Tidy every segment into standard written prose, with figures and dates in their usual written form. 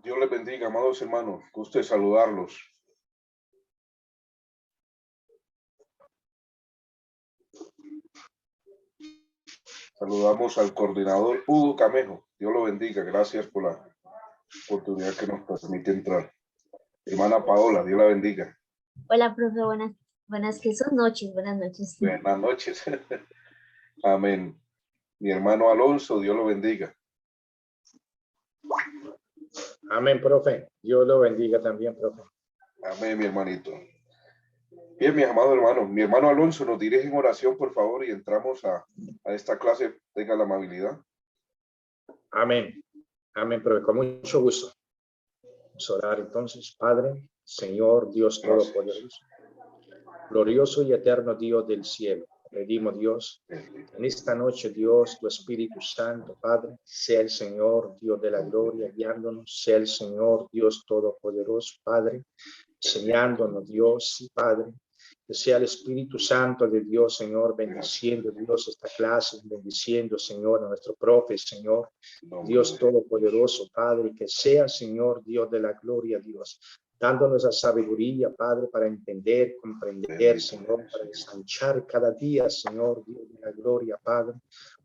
Dios les bendiga, amados hermanos. Guste saludarlos. Saludamos al coordinador Hugo Camejo. Dios lo bendiga. Gracias por la oportunidad que nos permite entrar. Hermana Paola, Dios la bendiga. Hola, profe. Buenas que son noches. Buenas noches. Buenas noches. Amén. Mi hermano Alonso, Dios lo bendiga. Amén, profe. Dios lo bendiga también, profe. Amén, mi hermanito. Bien, mis amados hermanos. Mi hermano Alonso nos dirige en oración, por favor, y entramos a esta clase. Tenga la amabilidad. Amén. Amén, profe. Con mucho gusto. Vamos a orar entonces. Padre, Señor, Dios Todopoderoso, glorioso y eterno Dios del cielo. Pedimos, Dios, en esta noche, Dios, tu Espíritu Santo, Padre, sea el Señor, Dios de la gloria, guiándonos, sea el Señor, Dios Todopoderoso, Padre, enseñándonos, Dios y Padre, que sea el Espíritu Santo de Dios, Señor, bendiciendo, Dios, esta clase, bendiciendo, Señor, a nuestro profe, Señor, Dios Todopoderoso, Padre, que sea, Señor, Dios de la gloria, Dios, dándonos la sabiduría, Padre, para entender, comprender, Señor, para ensanchar cada día, Señor, Dios de la gloria, Padre,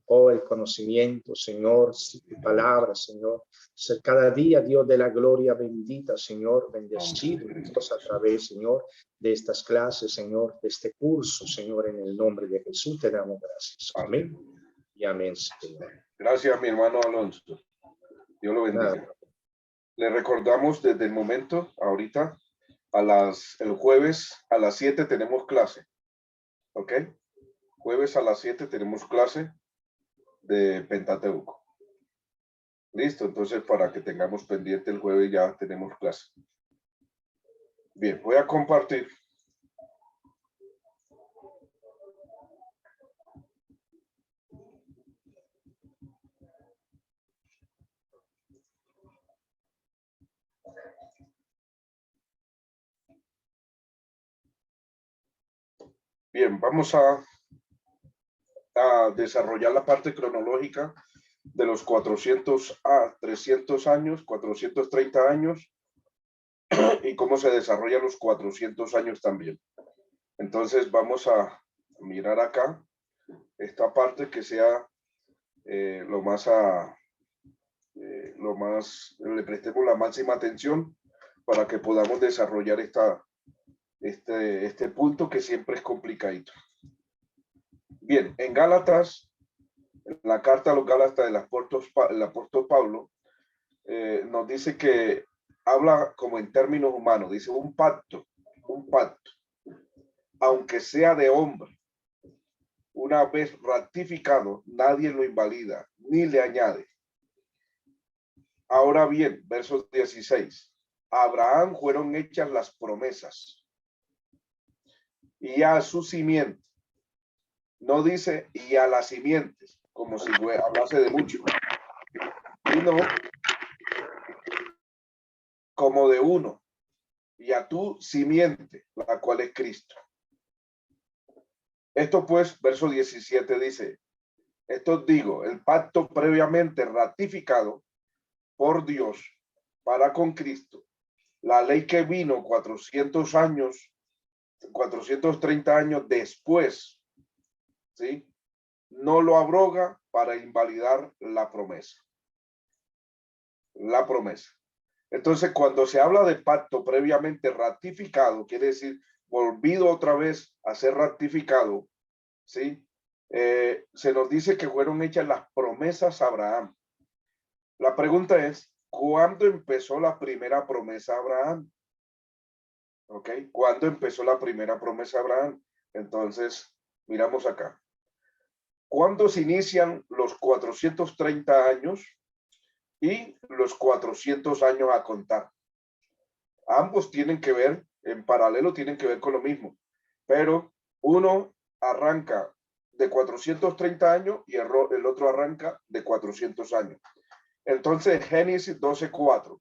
oh, el conocimiento, Señor, tu palabra, Señor, ser cada día, Dios de la gloria, bendita, Señor, bendecido, Dios, a través, Señor, de estas clases, Señor, de este curso, Señor, en el nombre de Jesús te damos gracias. Amén y amén, Señor. Gracias, mi hermano Alonso. Dios lo bendiga. Nada. Le recordamos desde el momento, ahorita, el jueves a las 7 tenemos clase. ¿Ok? Jueves a las 7 tenemos clase de Pentateuco. Listo, entonces para que tengamos pendiente el jueves ya tenemos clase. Bien, voy a compartir. Bien, vamos a desarrollar la parte cronológica de los 400 a 300 años, 430 años, y cómo se desarrollan los 400 años también. Entonces vamos a mirar acá esta parte que sea le prestemos la máxima atención para que podamos desarrollar este punto que siempre es complicadito. Bien, en Gálatas, en la carta a los Gálatas del apóstol Pablo, nos dice que habla como en términos humanos, dice un pacto, aunque sea de hombre, una vez ratificado, nadie lo invalida ni le añade. Ahora bien, versos 16, a Abraham fueron hechas las promesas y a su simiente. No dice y a las simientes, como si hablase de mucho, sino como de uno, y a tu simiente, la cual es Cristo. Esto pues, verso 17 dice, esto digo, el pacto previamente ratificado por Dios para con Cristo, la ley que vino 430 años después, ¿sí? No lo abroga para invalidar la promesa. La promesa. Entonces, cuando se habla de pacto previamente ratificado, quiere decir volvido otra vez a ser ratificado, ¿sí? Se nos dice que fueron hechas las promesas a Abraham. La pregunta es, ¿cuándo empezó la primera promesa a Abraham? ¿Ok? ¿Cuándo empezó la primera promesa a Abraham? Entonces, miramos acá. ¿Cuándo se inician los 430 años y los 400 años a contar? Ambos tienen que ver, en paralelo tienen que ver con lo mismo, pero uno arranca de 430 años y el otro arranca de 400 años. Entonces, Génesis 12:4.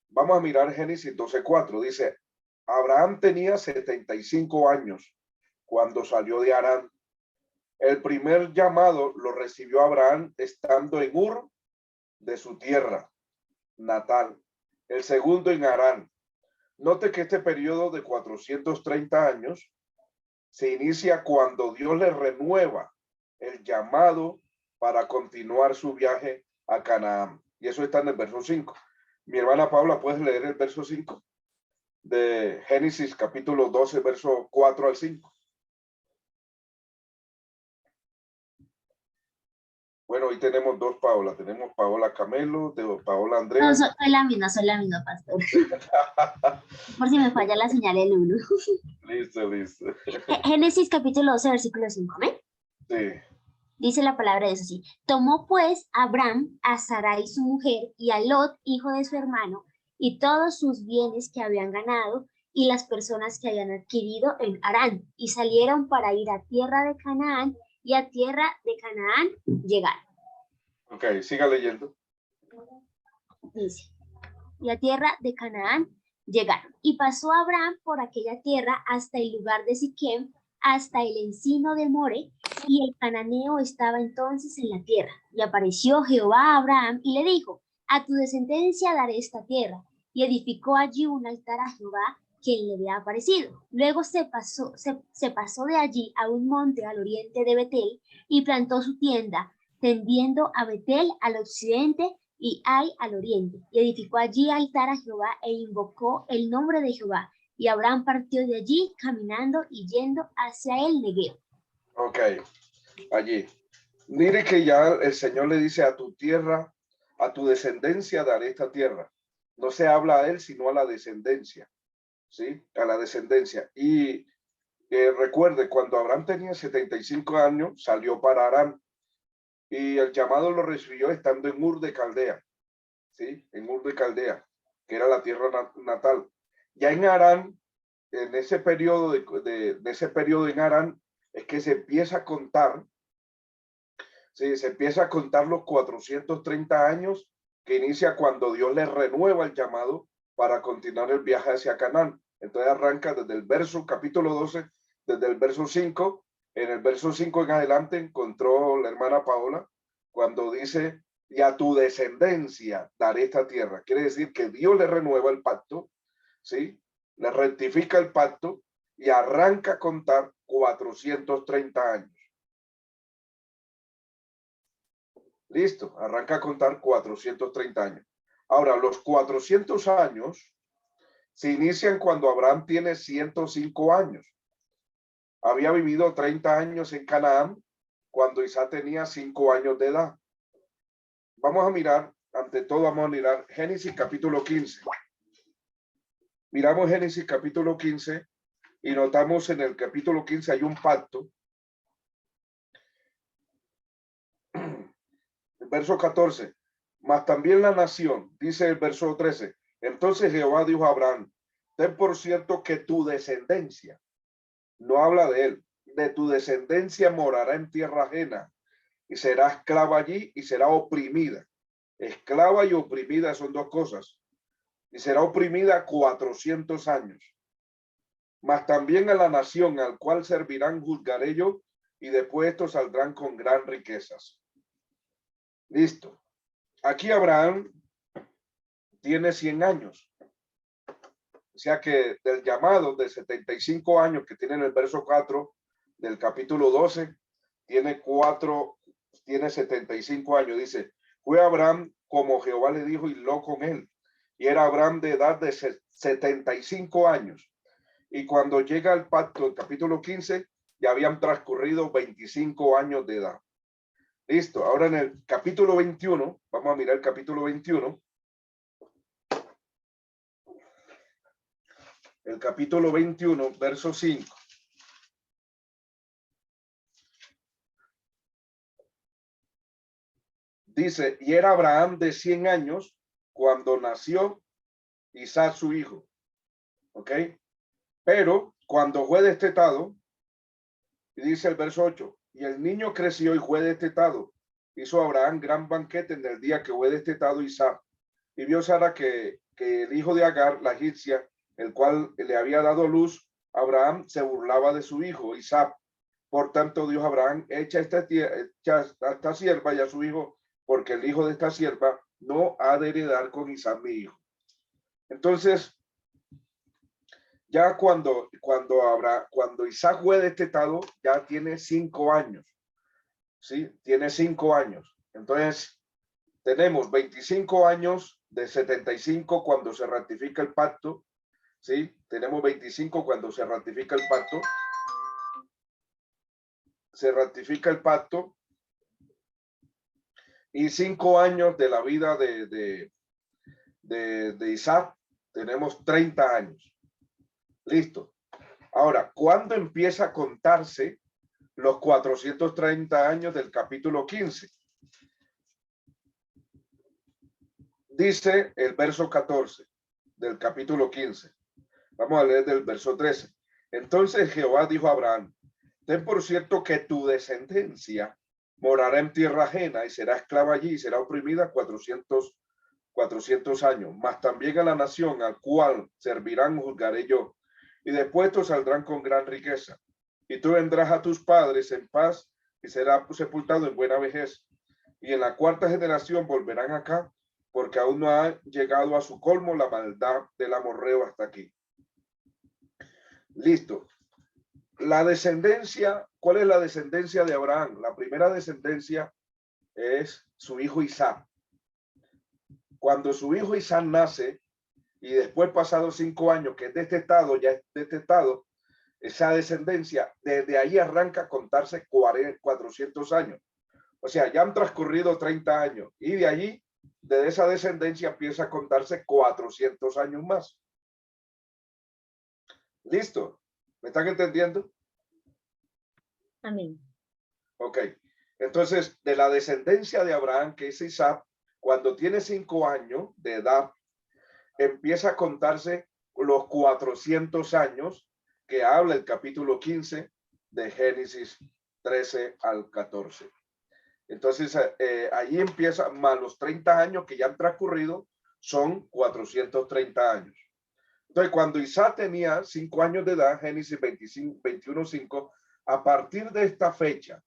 Vamos a mirar Génesis 12:4. Dice, Abraham tenía 75 años cuando salió de Harán. El primer llamado lo recibió Abraham estando en Ur de su tierra. natal. El segundo en Harán. Note que este periodo de 430 años se inicia cuando Dios le renueva el llamado para continuar su viaje a Canaán. Y eso está en el verso 5. Mi hermana Paula, ¿puedes leer el verso 5? De Génesis capítulo 12, verso 4 al 5. Bueno, hoy tenemos dos Paola. Tenemos Paola Camelo, Paola Andrea. No, soy la misma, pastor. Por si me falla la señal en uno. Listo, listo. Génesis capítulo 12, versículo 5, ¿amén? Sí. Dice la palabra de Dios así. Tomó pues Abraham a Sarai su mujer y a Lot, hijo de su hermano, y todos sus bienes que habían ganado y las personas que habían adquirido en Harán, y salieron para ir a tierra de Canaán, y a tierra de Canaán llegaron. Ok, siga leyendo. Dice, y a tierra de Canaán llegaron. Y pasó Abraham por aquella tierra hasta el lugar de Siquem, hasta el encino de More, y el cananeo estaba entonces en la tierra. Y apareció Jehová a Abraham y le dijo, a tu descendencia daré esta tierra. Y edificó allí un altar a Jehová, quien le había aparecido. Luego se pasó de allí a un monte al oriente de Betel y plantó su tienda, tendiendo a Betel al occidente y Ai al oriente. Y edificó allí altar a Jehová e invocó el nombre de Jehová. Y Abraham partió de allí caminando y yendo hacia el Negev. Ok, allí. Mire que ya el Señor le dice a tu tierra, a tu descendencia daré esta tierra. No se habla a él, sino a la descendencia. ¿Sí? A la descendencia. Y recuerde, cuando Abraham tenía 75 años, salió para Harán. Y el llamado lo recibió estando en Ur de Caldea. ¿Sí? En Ur de Caldea, que era la tierra natal. Ya en Harán, en ese periodo de ese periodo en Harán, es que se empieza a contar. Sí, se empieza a contar los 430 años que inicia cuando Dios le renueva el llamado para continuar el viaje hacia Canaán. Entonces arranca desde el verso, capítulo 12, desde el verso 5. En el verso 5 en adelante encontró la hermana Paola cuando dice, y a tu descendencia daré esta tierra. Quiere decir que Dios le renueva el pacto, ¿sí? Le rectifica el pacto y arranca a contar 430 años. Listo, arranca a contar 430 años. Ahora, los 400 años se inician cuando Abraham tiene 105 años. Había vivido 30 años en Canaán cuando Isaac tenía 5 años de edad. Vamos a mirar, ante todo vamos a mirar Génesis capítulo 15. Miramos Génesis capítulo 15 y notamos en el capítulo 15 hay un pacto. El verso 14, mas también la nación, dice el verso 13. Entonces Jehová dijo a Abraham, ten por cierto que tu descendencia, no habla de él, de tu descendencia morará en tierra ajena y será esclava allí y será oprimida. Esclava y oprimida son dos cosas. Y será oprimida 400 años. Mas también a la nación al cual servirán juzgaré yo y después estos saldrán con gran riquezas. Listo. Aquí Abraham tiene 100 años. O sea que del llamado de 75 años que tiene en el verso 4 del capítulo 12, tiene 75 años. Dice, fue Abraham como Jehová le dijo y lo con él. Y era Abraham de edad de 75 años. Y cuando llega al pacto, el capítulo 15, ya habían transcurrido 25 años de edad. Listo. Ahora en el capítulo 21, vamos a mirar el capítulo 21. El capítulo 21, verso 5. Dice, y era Abraham de 100 años cuando nació Isaac su hijo. ¿Ok? Pero cuando fue destetado, y dice el verso 8, y el niño creció y fue destetado. Hizo Abraham gran banquete en el día que fue destetado Isaac. Y vio Sara que el hijo de Agar, la egipcia, el cual le había dado luz, Abraham se burlaba de su hijo Isaac. Por tanto, dijo Abraham, echa esta sierva y a su hijo, porque el hijo de esta sierva no ha de heredar con Isaac mi hijo. Entonces, ya cuando Isaac fue destetado, ya tiene 5 años, ¿sí? Tiene 5 años. Entonces, tenemos 25 años de 75 cuando se ratifica el pacto, ¿sí? Tenemos 25 cuando se ratifica el pacto. Se ratifica el pacto y 5 años de la vida de Isaac, tenemos 30 años. Listo. Ahora, ¿cuándo empieza a contarse los 430 años del capítulo 15? Dice el verso 14 del capítulo 15. Vamos a leer del verso 13. Entonces Jehová dijo a Abraham, ten por cierto que tu descendencia morará en tierra ajena y será esclava allí y será oprimida 400 años, mas también a la nación al cual servirán juzgaré yo, y después saldrán con gran riqueza. Y tú vendrás a tus padres en paz y será sepultado en buena vejez. Y en la 4ª generación volverán acá, porque aún no ha llegado a su colmo la maldad del amorreo hasta aquí. Listo. La descendencia, ¿cuál es la descendencia de Abraham? La primera descendencia es su hijo Isaac. Cuando su hijo Isaac nace, y después pasados 5 años que es destetado, ya es destetado, esa descendencia, desde ahí arranca a contarse 400 años. O sea, ya han transcurrido 30 años y de allí, de esa descendencia empieza a contarse 400 años más. ¿Listo? ¿Me están entendiendo? Amén. Ok. Entonces, de la descendencia de Abraham, que es Isaac, cuando tiene 5 años de edad, empieza a contarse los 400 años que habla el capítulo 15 de Génesis 13 al 14. Entonces, allí empieza, más los 30 años que ya han transcurrido, son 430 años. Entonces, cuando Isaac tenía 5 años de edad, Génesis 21:5, a partir de esta fecha,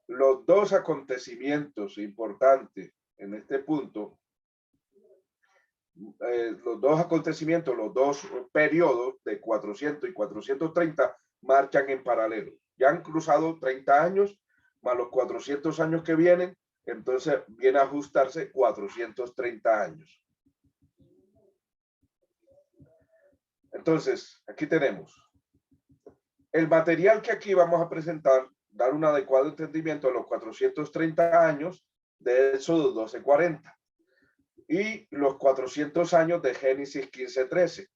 los dos acontecimientos importantes en este punto, los dos acontecimientos, los dos periodos de 400 y 430 marchan en paralelo. Ya han cruzado 30 años, más los 400 años que vienen, entonces viene a ajustarse 430 años. Entonces, aquí tenemos el material que aquí vamos a presentar, dar un adecuado entendimiento a los 430 años de Éxodo 12:40 y los 400 años de Génesis 15:13.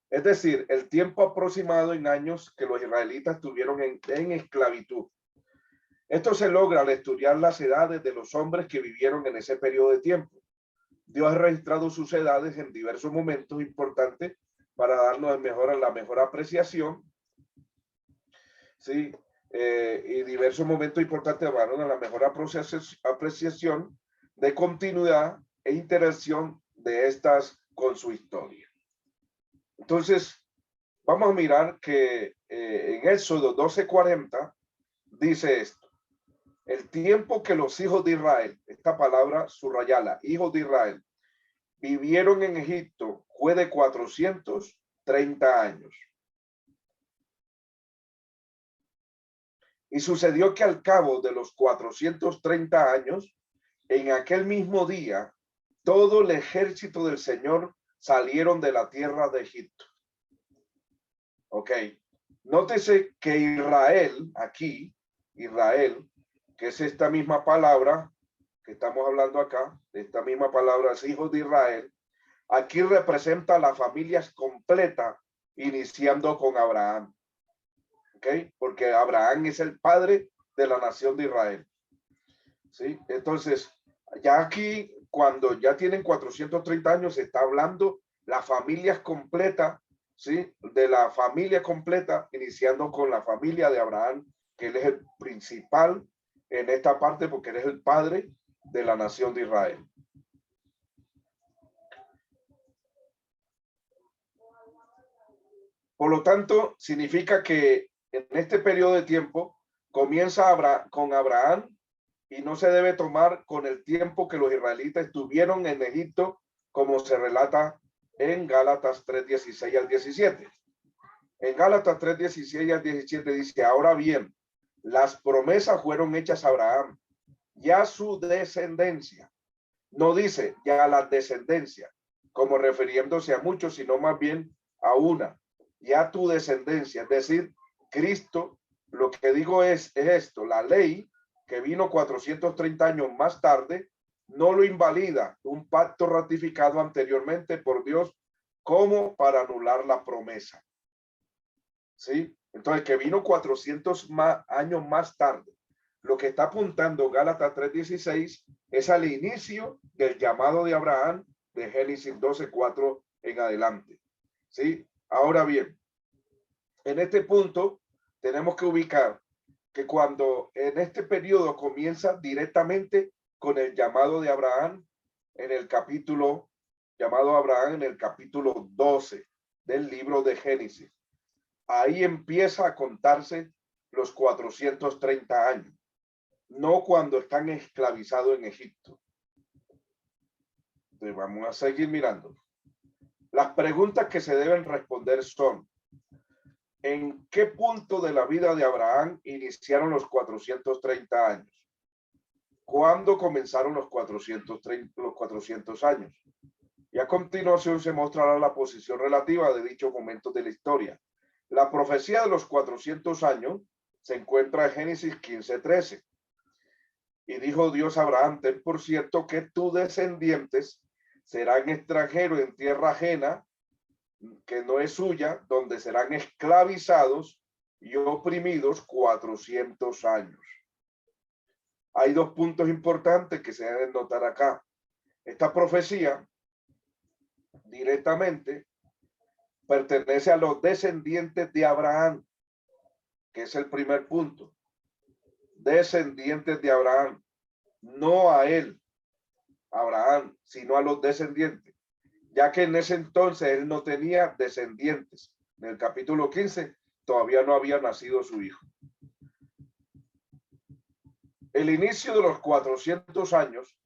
Es decir, el tiempo aproximado en años que los israelitas tuvieron en esclavitud. Esto se logra al estudiar las edades de los hombres que vivieron en ese periodo de tiempo. Dios ha registrado sus edades en diversos momentos importantes para darnos la mejor apreciación, ¿sí? Y diversos momentos importantes para darnos la mejor apreciación de continuidad e interacción de estas con su historia. Entonces, vamos a mirar que en Éxodo 12:40 dice esto. El tiempo que los hijos de Israel, esta palabra subrayala, hijos de Israel, vivieron en Egipto fue de 430 años. Y sucedió que al cabo de los 430 años, en aquel mismo día, todo el ejército del Señor salieron de la tierra de Egipto. Ok. Nótese que Israel, aquí, Israel, que es esta misma palabra que estamos hablando acá, esta misma palabra es hijos de Israel, aquí representa a las familias completas, iniciando con Abraham. ¿Ok? Porque Abraham es el padre de la nación de Israel. ¿Sí? Entonces, ya aquí, cuando ya tienen 430 años, se está hablando las familias completas, ¿sí? De la familia completa, iniciando con la familia de Abraham, que él es el principal en esta parte porque él es el padre de la nación de Israel. Por lo tanto, significa que en este periodo de tiempo comienza con Abraham y no se debe tomar con el tiempo que los israelitas estuvieron en Egipto, como se relata en Gálatas 3:16 al 17. En Gálatas 3:16 al 17 dice: ahora bien, las promesas fueron hechas a Abraham y a su descendencia. No dice ya a la descendencia, como refiriéndose a muchos, sino más bien a una, y a tu descendencia. Es decir, Cristo, lo que digo es esto: la ley que vino 430 años más tarde no lo invalida un pacto ratificado anteriormente por Dios como para anular la promesa. ¿Sí? Entonces, que vino 400 años más tarde. Lo que está apuntando Gálatas 3:16 es al inicio del llamado de Abraham de Génesis 12:4 en adelante. ¿Sí? Ahora bien, en este punto tenemos que ubicar que cuando en este periodo comienza directamente con el llamado de Abraham en el capítulo, llamado Abraham en el capítulo 12 del libro de Génesis. Ahí empieza a contarse los 430 años, no cuando están esclavizados en Egipto. Entonces vamos a seguir mirando. Las preguntas que se deben responder son: ¿en qué punto de la vida de Abraham iniciaron los 430 años? ¿Cuándo comenzaron los 400 años? Y a continuación se mostrará la posición relativa de dichos momentos de la historia. La profecía de los 400 años se encuentra en Génesis 15:13. Y dijo Dios a Abraham: ten por cierto que tus descendientes serán extranjeros en tierra ajena, que no es suya, donde serán esclavizados y oprimidos 400 años. Hay dos puntos importantes que se deben notar acá. Esta profecía directamente pertenece a los descendientes de Abraham, que es el primer punto. Descendientes de Abraham, no a él, Abraham, sino a los descendientes, ya que en ese entonces él no tenía descendientes. En el capítulo 15 todavía no había nacido su hijo. El inicio de los 400 años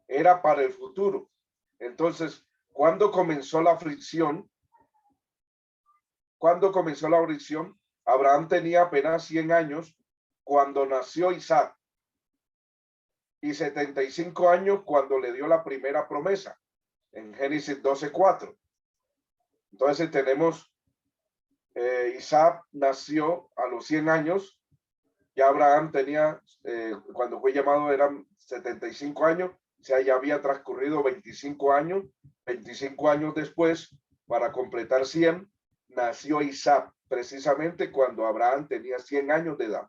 era para el futuro. Entonces, ¿cuándo comenzó la aflicción? Abraham tenía apenas 100 años cuando nació Isaac y 75 años cuando le dio la primera promesa en Génesis 12:4. Entonces tenemos Isaac nació a los 100 años. Ya Abraham tenía, cuando fue llamado eran 75 años, o sea, ya había transcurrido 25 años. 25 años después, para completar 100, nació Isaac, precisamente cuando Abraham tenía 100 años de edad.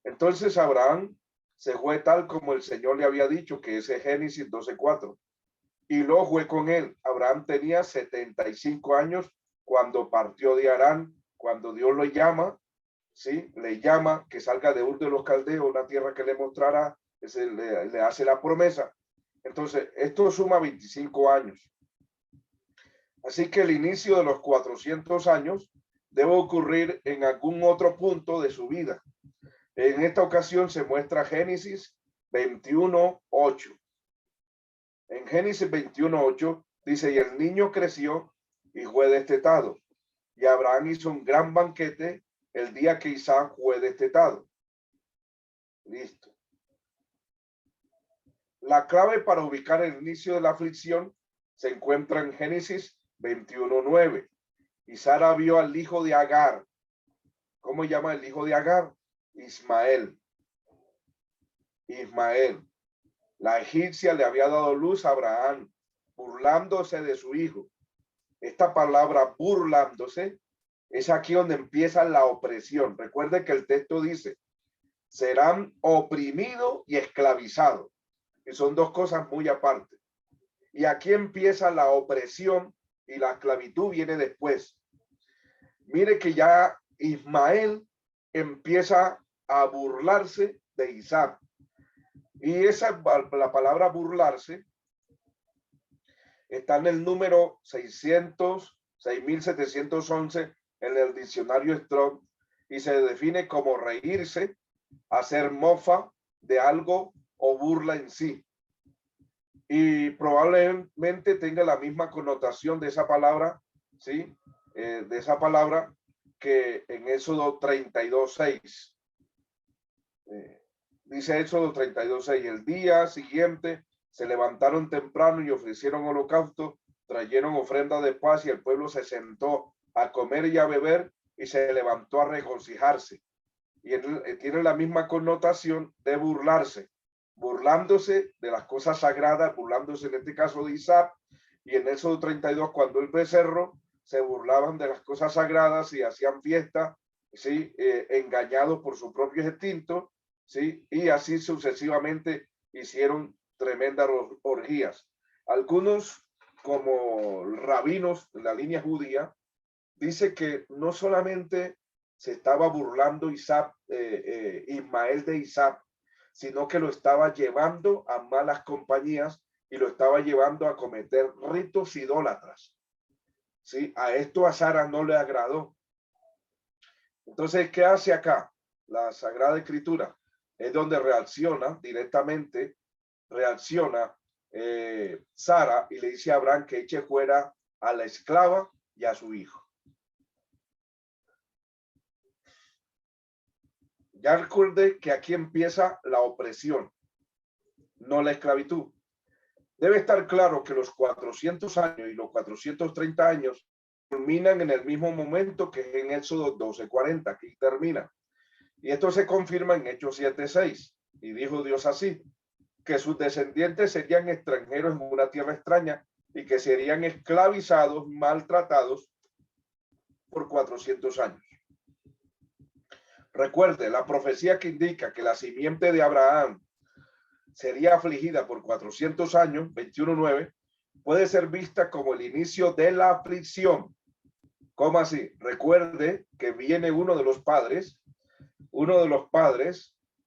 Entonces Abraham se fue tal como el Señor le había dicho, que es Génesis 12:4. Y luego fue con él. Abraham tenía 75 años cuando partió de Harán, cuando Dios lo llama. ¿Sí? Le llama que salga de Ur de los Caldeos, una tierra que le mostrará, le hace la promesa. Entonces, esto suma 25 años. Así que el inicio de los 400 años debe ocurrir en algún otro punto de su vida. En esta ocasión se muestra Génesis 21:8. En Génesis 21:8 dice: y el niño creció y fue destetado. Y Abraham hizo un gran banquete el día que Isaac fue destetado. Listo. La clave para ubicar el inicio de la aflicción se encuentra en Génesis 21:9. Y Sara vio al hijo de Agar. ¿Cómo llama el hijo de Agar? Ismael. La egipcia le había dado luz a Abraham, burlándose de su hijo. Esta palabra burlándose es aquí donde empieza la opresión. Recuerde que el texto dice: serán oprimidos y esclavizados, que son dos cosas muy aparte. Y aquí empieza la opresión y la esclavitud viene después. Mire que ya Ismael empieza a burlarse de Isaac. Y la palabra burlarse está en el número 6711 en el diccionario Strong y se define como reírse, hacer mofa de algo o burla en sí. Y probablemente tenga la misma connotación de esa palabra, ¿sí? De esa palabra que en Éxodo 32:6. Dice Éxodo 32:6, el día siguiente se levantaron temprano y ofrecieron holocausto, trajeron ofrenda de paz y el pueblo se sentó a comer y a beber y se levantó a regocijarse. Y tiene la misma connotación de burlarse, burlándose de las cosas sagradas, burlándose en este caso de Isaac, y en Éxodo 32, cuando el becerro, se burlaban de las cosas sagradas y hacían fiesta, ¿sí? Engañados por sus propios instintos, ¿sí? Y así sucesivamente hicieron tremendas orgías. Algunos, como rabinos en la línea judía, dice que no solamente se estaba burlando Ismael de Isaac, sino que lo estaba llevando a malas compañías y lo estaba llevando a cometer ritos idólatras. ¿Sí? A esto a Sara no le agradó. Entonces, ¿qué hace acá? La Sagrada Escritura es donde reacciona directamente, Sara y le dice a Abraham que eche fuera a la esclava y a su hijo. Ya recuerde que aquí empieza la opresión, no la esclavitud. Debe estar claro que los 400 años y los 430 años culminan en el mismo momento que en Éxodo 12:40, aquí termina. Y esto se confirma en Hechos 7:6. Y dijo Dios así, que sus descendientes serían extranjeros en una tierra extraña y que serían esclavizados, maltratados por 400 años. Recuerde, la profecía que indica que la simiente de Abraham sería afligida por 400 años, 21:9, puede ser vista como el inicio de la aflicción. ¿Cómo así? Recuerde que viene uno de los padres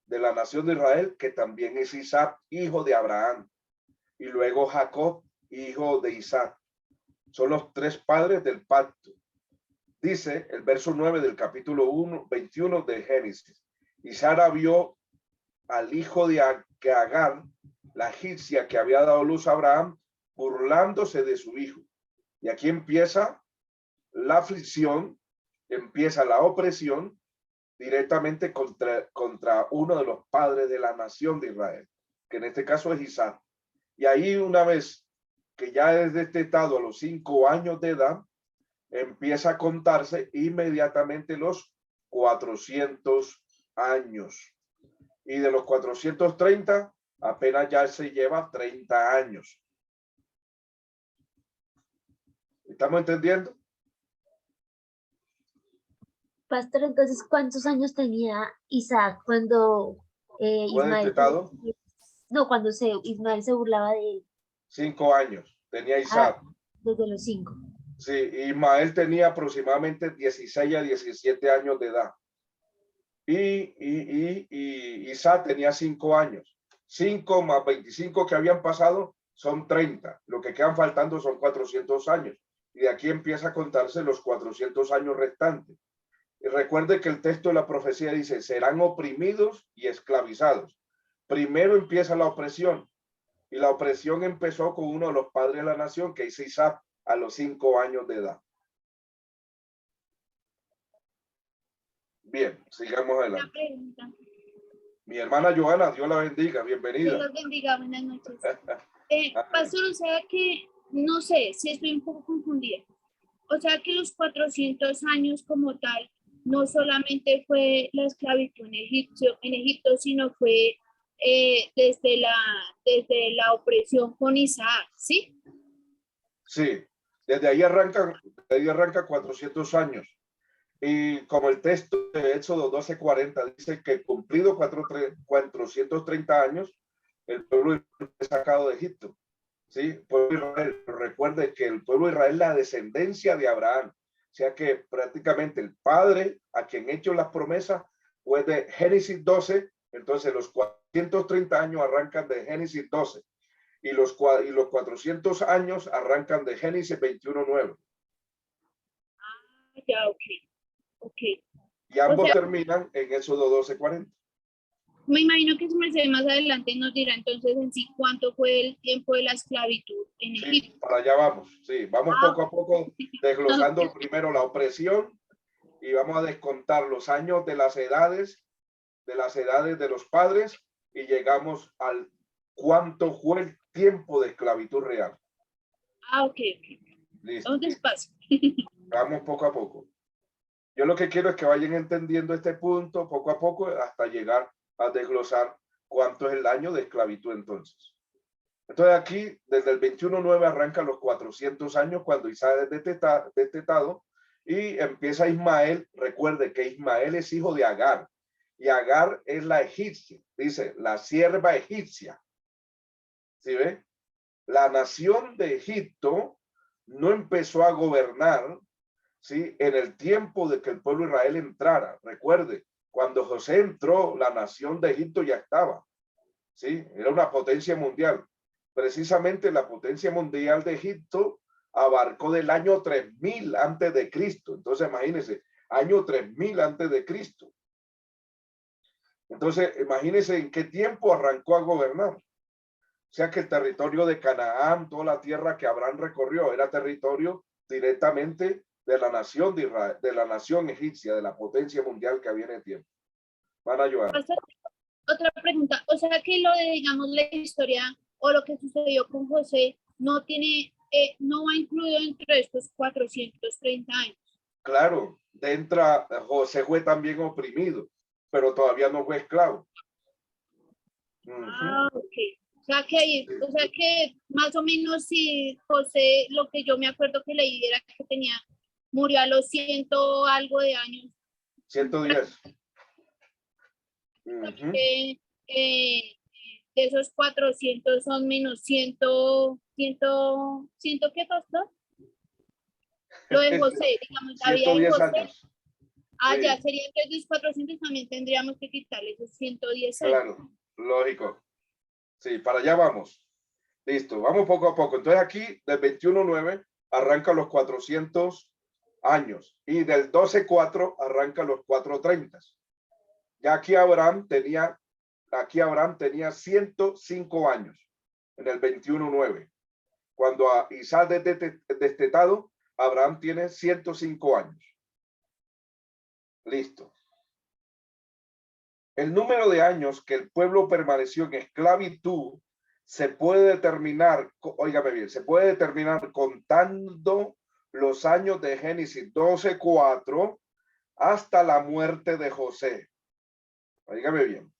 de la nación de Israel, que también es Isaac, hijo de Abraham, y luego Jacob, hijo de Isaac. Son los tres padres del pacto. Dice el verso 9 del capítulo 21 de Génesis. Y Sara vio al hijo de Agar, la egipcia que había dado luz a Abraham, burlándose de su hijo. Y aquí empieza la aflicción, empieza la opresión directamente contra uno de los padres de la nación de Israel, que en este caso es Isaac. Y ahí, una vez que ya es destetado a los 5 años de edad, empieza a contarse inmediatamente los 400 años. Y de los 430, apenas ya se lleva 30 años. ¿Estamos entendiendo? Pastor, entonces, ¿cuántos años tenía Isaac cuando Ismael Ismael se burlaba de él? 5 años tenía Isaac. Desde los 5. Sí, Ismael tenía aproximadamente 16 a 17 años de edad. Y Isaac tenía 5 años. 5 más 25 que habían pasado son 30. Lo que quedan faltando son 400 años. Y de aquí empieza a contarse los 400 años restantes. Y recuerde que el texto de la profecía dice, serán oprimidos y esclavizados. Primero empieza la opresión. Y la opresión empezó con uno de los padres de la nación, que es Isaac, a los 5 años de edad. Bien, sigamos adelante. Mi hermana Joana, Dios la bendiga, bienvenida. Dios los bendiga, buenas noches. Pastor, o sea que, no sé, si estoy un poco confundida. O sea que los 400 años como tal, no solamente fue la esclavitud en Egipto, sino fue desde la opresión con Isaac, ¿sí? Sí, desde ahí arranca 400 años. Y como el texto de Éxodo 12:40 dice que cumplido 430 años, el pueblo fue sacado de Egipto. ¿Sí? Pueblo Israel, recuerde que el pueblo de Israel es la descendencia de Abraham. O sea que prácticamente el padre a quien hecho las promesas fue de Génesis 12. Entonces los 430 años arrancan de Génesis 12. Y los 400 años arrancan de Génesis 21:9. Ya, ok. Y ambos terminan en Éxodo 12:40. Me imagino que su merced más adelante nos dirá entonces en sí cuánto fue el tiempo de la esclavitud en Sí, Egipto. para allá vamos. Sí, vamos poco a poco desglosando primero la opresión y vamos a descontar los años de las edades de los padres y llegamos al cuánto fue el tiempo de esclavitud real. Ok. Listo. Vamos despacio. Vamos poco a poco. Yo lo que quiero es que vayan entendiendo este punto poco a poco hasta llegar a desglosar cuánto es el año de esclavitud entonces. Entonces aquí, desde el 21.9 arranca los 400 años cuando Isaac es destetado y empieza Ismael. Recuerde que Ismael es hijo de Agar y Agar es la egipcia, dice, la sierva egipcia. ¿Sí ve? La nación de Egipto no empezó a gobernar, ¿sí?, en el tiempo de que el pueblo de Israel entrara. Recuerde, cuando José entró, la nación de Egipto ya estaba, ¿sí? Era una potencia mundial. Precisamente la potencia mundial de Egipto abarcó del año 3000 antes de Cristo. Entonces, imagínense, año 3000 antes de Cristo. Entonces, imagínense en qué tiempo arrancó a gobernar. O sea que el territorio de Canaán, toda la tierra que Abraham recorrió, era territorio directamente de la nación de Israel, de la nación egipcia, de la potencia mundial que había en el tiempo. Van a ayudar. Otra pregunta, o sea que lo de, digamos, la historia o lo que sucedió con José no tiene, no va incluido dentro de estos 430 años. Claro, José fue también oprimido, pero todavía no fue esclavo. Ok. O sea que más o menos si José, lo que yo me acuerdo que leí era que murió a los 100 algo de años. 110. De esos 400 son menos 100 ¿qué costó? Lo de José, digamos, la vida de 110 José. años. Sí. Ya sería entre los 400, también tendríamos que quitarle esos 110 años. Claro, lógico. Sí, para allá vamos. Listo, vamos poco a poco. Entonces aquí del 21.9 arranca los 400 años y del 12.4 arranca los 430. Ya aquí Abraham tenía 105 años en el 21.9. Cuando a Isaac es destetado, Abraham tiene 105 años. Listo. El número de años que el pueblo permaneció en esclavitud se puede determinar, óigame bien, se puede determinar contando los años de Génesis 12:4 hasta la muerte de José. Óigame bien.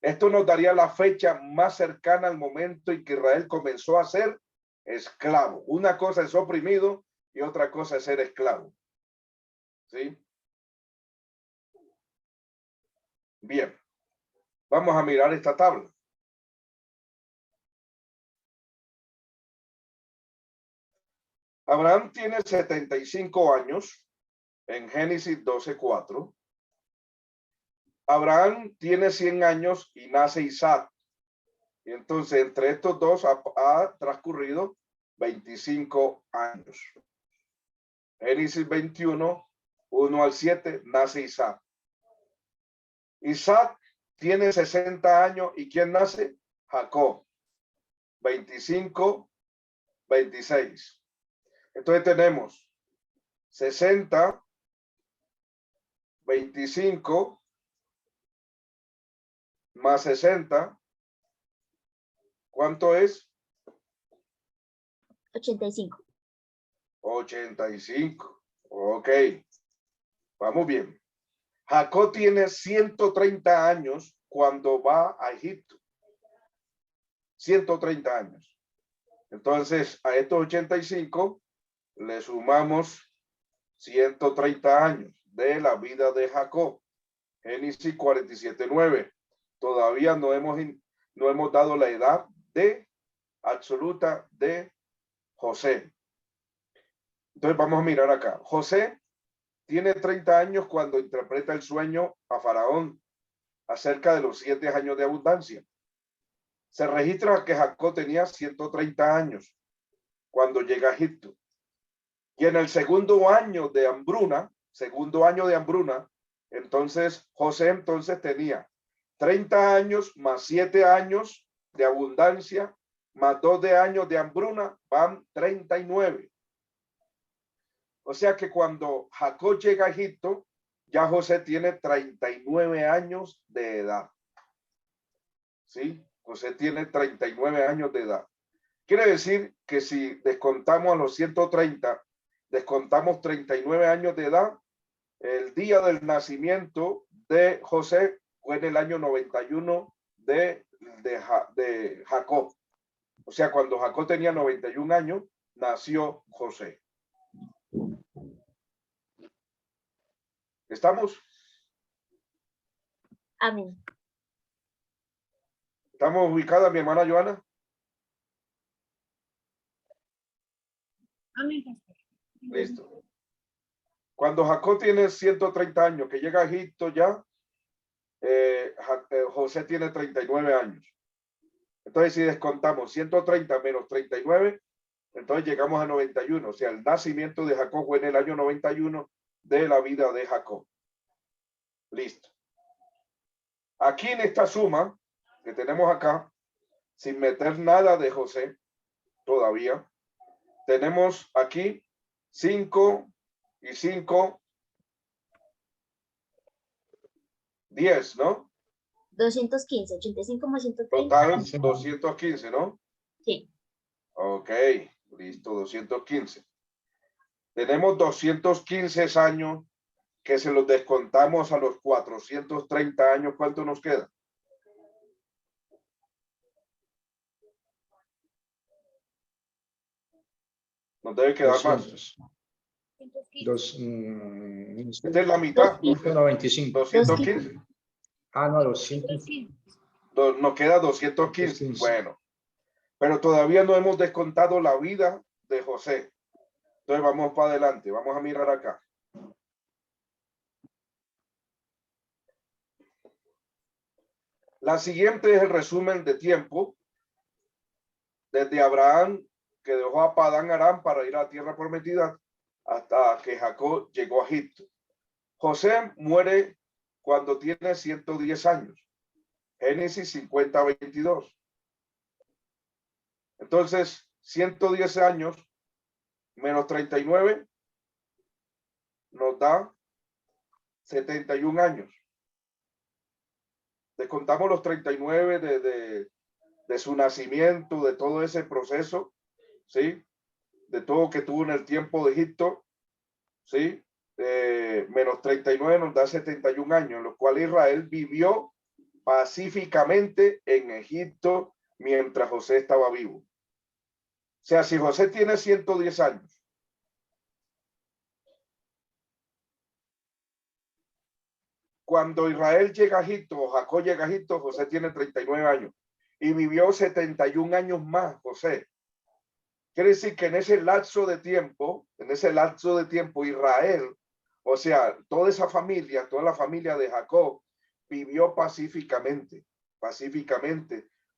Esto nos daría la fecha más cercana al momento en que Israel comenzó a ser esclavo. Una cosa es oprimido y otra cosa es ser esclavo. ¿Sí? Bien. Vamos a mirar esta tabla. Abraham tiene 75 años en Génesis 12:4. Abraham tiene 100 años y nace Isaac. Y entonces entre estos dos ha transcurrido 25 años. Génesis 21, 1 al 7, nace Isaac. Isaac tiene 60 años y ¿quién nace? Jacob. 25, 26. Entonces tenemos 60, 25 más 60. ¿Cuánto es? 85. 85. Ok. Vamos bien. Jacob tiene 130 años cuando va a Egipto. 130 años. Entonces, a estos 85 le sumamos 130 años de la vida de Jacob. Génesis 47:9. Todavía no hemos dado la edad absoluta de José. Entonces vamos a mirar acá. José tiene 30 años cuando interpreta el sueño a Faraón acerca de los 7 años de abundancia. Se registra que Jacob tenía 130 años cuando llega a Egipto. Y en el segundo año de hambruna, entonces José tenía 30 años más 7 años de abundancia, más 2 de años de hambruna, van 39. O sea que cuando Jacob llega a Egipto, ya José tiene 39 años de edad. ¿Sí? José tiene 39 años de edad. Quiere decir que si descontamos a los 130, descontamos 39 años de edad, el día del nacimiento de José fue en el año 91 de Jacob. O sea, cuando Jacob tenía 91 años, nació José. ¿Estamos? Amén. ¿Estamos ubicadas, mi hermana Joana? Amén, pastor. Listo. Cuando Jacob tiene 130 años, que llega a Egipto ya, José tiene 39 años. Entonces, si descontamos 130 menos 39, entonces llegamos a 91. O sea, el nacimiento de Jacob fue en el año 91 de la vida de Jacob. Listo. Aquí en esta suma que tenemos acá, sin meter nada de José todavía, tenemos aquí 5 y 5, 10, ¿no? 215, 85 más 130. Total 215, ¿no? Sí. Ok, listo, 215. Tenemos 215 años que se los descontamos a los 430 años. ¿Cuánto nos queda? Nos debe quedar más. 200. Esta es la mitad. 195. 215. Ah, no, 200. Nos queda 215. Bueno, pero todavía no hemos descontado la vida de José. Entonces vamos para adelante. Vamos a mirar acá. La siguiente es el resumen de tiempo. Desde Abraham, que dejó a Padán Aram para ir a la tierra prometida, hasta que Jacob llegó a Egipto. José muere cuando tiene 110 años. Génesis 50, 22. Entonces, 110 años menos 39 nos da 71 años. Descontamos los 39 de su nacimiento, de todo ese proceso, ¿sí? De todo que tuvo en el tiempo de Egipto, ¿sí? Menos 39 nos da 71 años, en los cuales Israel vivió pacíficamente en Egipto mientras José estaba vivo. O sea, si José tiene 110 años, cuando Israel llega a Egipto, o Jacob llega a Egipto, José tiene 39 años y vivió 71 años más, José. Quiere decir que en ese lapso de tiempo, Israel, o sea, toda esa familia, toda la familia de Jacob, vivió pacíficamente,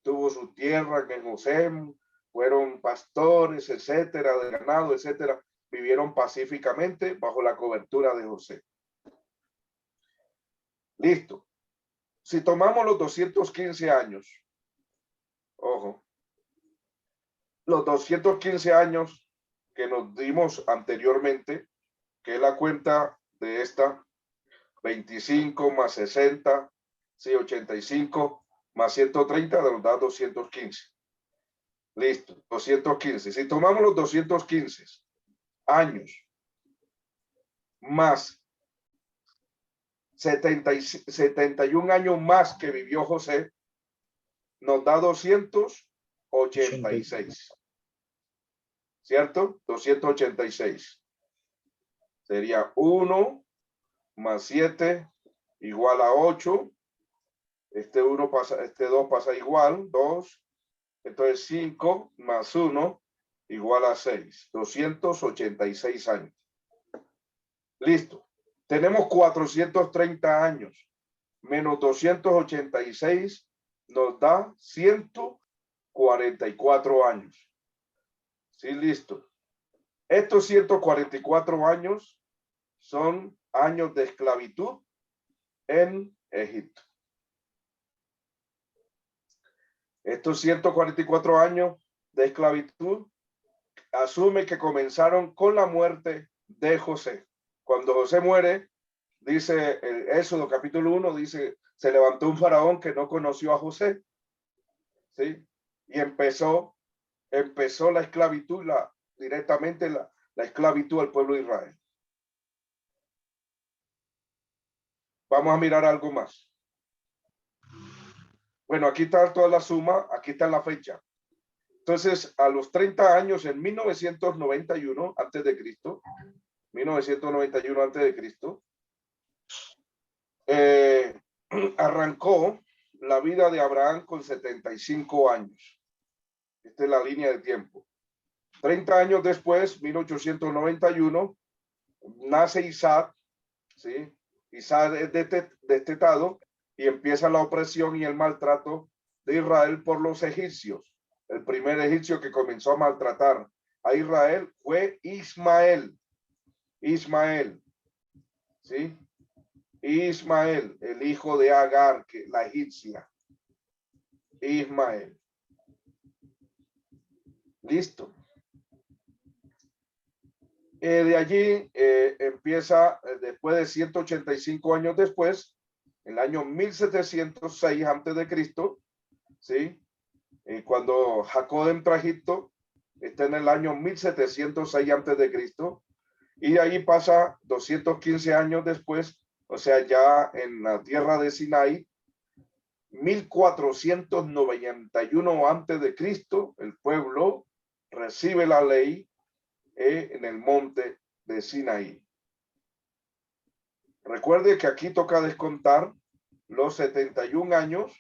tuvo su tierra en Gosén, fueron pastores, etcétera, de ganado, etcétera, vivieron pacíficamente bajo la cobertura de José. Listo. Si tomamos los 215 años, ojo, los 215 años que nos dimos anteriormente, que es la cuenta de esta, 25 más 60, sí, 85 más 130 nos da 215. Listo, 215. Si tomamos los 215 años más 71 años más que vivió José, nos da 286. ¿Cierto? 286. Sería 1 más 7 igual a 8. Este 1 pasa, este 2 pasa igual, 2. Entonces 5 más 1 igual a 6. 286 años. Listo. Tenemos 430 años. Menos 286 nos da 144 años. Sí, listo. Estos 144 años son años de esclavitud en Egipto. Estos 144 años de esclavitud asume que comenzaron con la muerte de José. Cuando José muere, dice el Éxodo capítulo 1, dice, se levantó un faraón que no conoció a José, ¿sí? Y empezó la esclavitud, directamente la esclavitud al pueblo de Israel. Vamos a mirar algo más. Bueno, aquí está toda la suma, aquí está la fecha. Entonces, a los 30 años, en 1991 antes de Cristo, 1991 antes de Cristo, arrancó la vida de Abraham con 75 años. Esta es la línea de tiempo. 30 años después, 1891, nace Isaac, ¿sí? Isaac es destetado y empieza la opresión y el maltrato de Israel por los egipcios. El primer egipcio que comenzó a maltratar a Israel fue Ismael. Ismael, ¿sí? Ismael, el hijo de Agar, que la egipcia. Ismael. Listo. De allí empieza, después de 185 años después, el año 1706 antes de Cristo, ¿sí? Cuando Jacob entra a Egipto, está en el año 1706 antes de Cristo, y ahí pasa 215 años después, o sea, ya en la tierra de Sinaí, 1491 antes de Cristo, el pueblo recibe la ley en el monte de Sinaí. Recuerde que aquí toca descontar los 71 años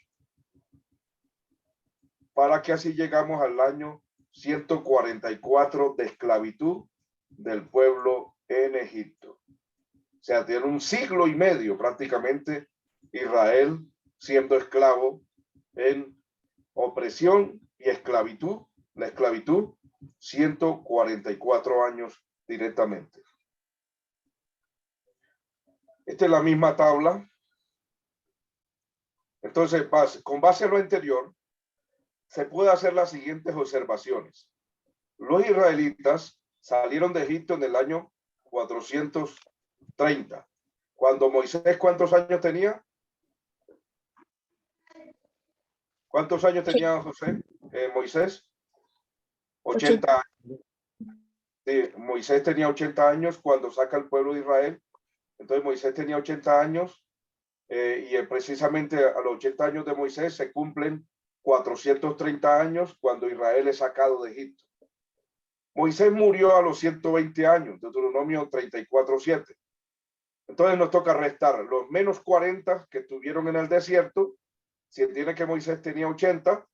para que así llegamos al año 144 de esclavitud del pueblo en Egipto. O sea, tiene un siglo y medio prácticamente Israel siendo esclavo en opresión y esclavitud. La esclavitud, 144 años directamente. Esta es la misma tabla. Entonces, con base a lo anterior, se puede hacer las siguientes observaciones. Los israelitas salieron de Egipto en el año 430. Cuando Moisés, ¿cuántos años tenía? ¿Cuántos años tenía Moisés? 80 años. Sí, Moisés tenía 80 años cuando saca al pueblo de Israel. Entonces Moisés tenía 80 años y precisamente a los 80 años de Moisés se cumplen 430 años cuando Israel es sacado de Egipto. Moisés murió a los 120 años, Deuteronomio 34:7. Entonces nos toca restar los menos 40 que estuvieron en el desierto. Si entiende que Moisés tenía 80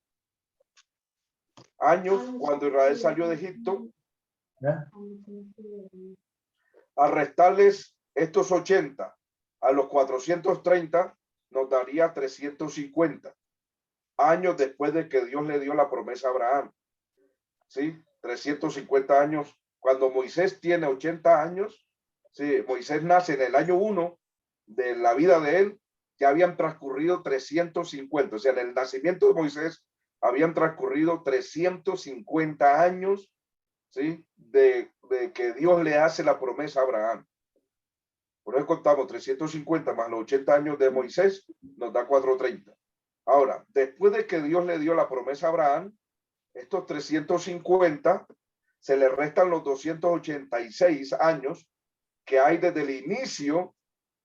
años cuando Israel salió de Egipto, a restarles estos 80 a los 430 nos daría 350 años después de que Dios le dio la promesa a Abraham. ¿Sí? 350 años. Cuando Moisés tiene 80 años, sí, Moisés nace en el año 1 de la vida de él, ya habían transcurrido 350. O sea, en el nacimiento de Moisés habían transcurrido 350 años, ¿sí? De que Dios le hace la promesa a Abraham. Por eso contamos 350 más los 80 años de Moisés, nos da 430. Ahora, después de que Dios le dio la promesa a Abraham, estos 350 se le restan los 286 años que hay desde el inicio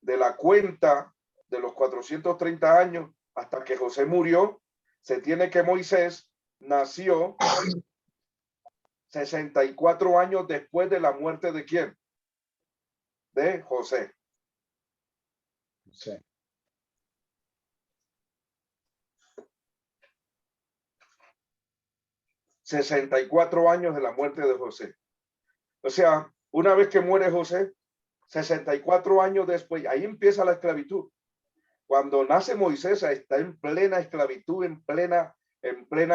de la cuenta de los 430 años hasta que José murió. Se tiene que Moisés nació 64 años después de la muerte de ¿quién? De José. Sí. 64 años de la muerte de José. O sea, una vez que muere José, 64 años después, ahí empieza la esclavitud. Cuando nace Moisés, está en plena esclavitud, en plena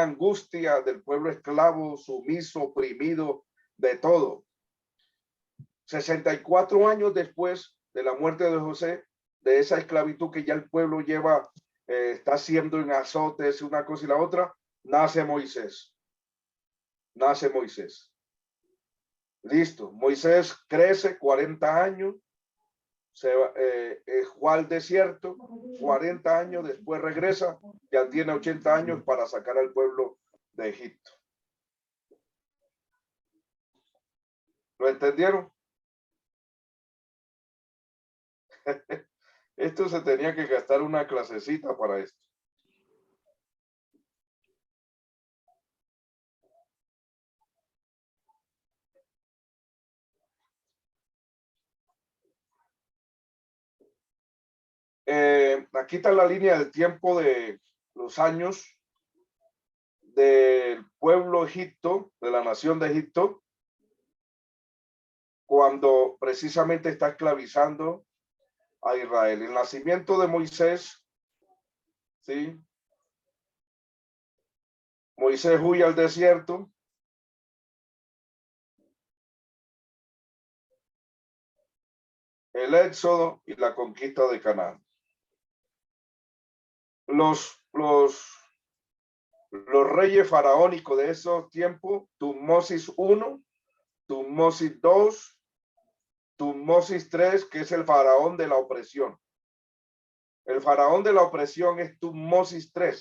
angustia del pueblo esclavo, sumiso, oprimido, de todo. 64 años después de la muerte de José, de esa esclavitud que ya el pueblo lleva, está haciendo en azotes, una cosa y la otra, nace Moisés. Nace Moisés. Listo. Moisés crece 40 años. Se va al desierto, 40 años, después regresa, ya tiene 80 años para sacar al pueblo de Egipto. ¿Lo entendieron? Esto se tenía que gastar una clasecita para esto. Aquí está la línea del tiempo de los años del pueblo Egipto, de la nación de Egipto, cuando precisamente está esclavizando a Israel. El nacimiento de Moisés, ¿sí? Moisés huye al desierto. El éxodo y la conquista de Canaán. Los reyes faraónicos de esos tiempos, Tutmosis I, Tutmosis II, Tutmosis III, que es el faraón de la opresión. El faraón de la opresión es Tutmosis III.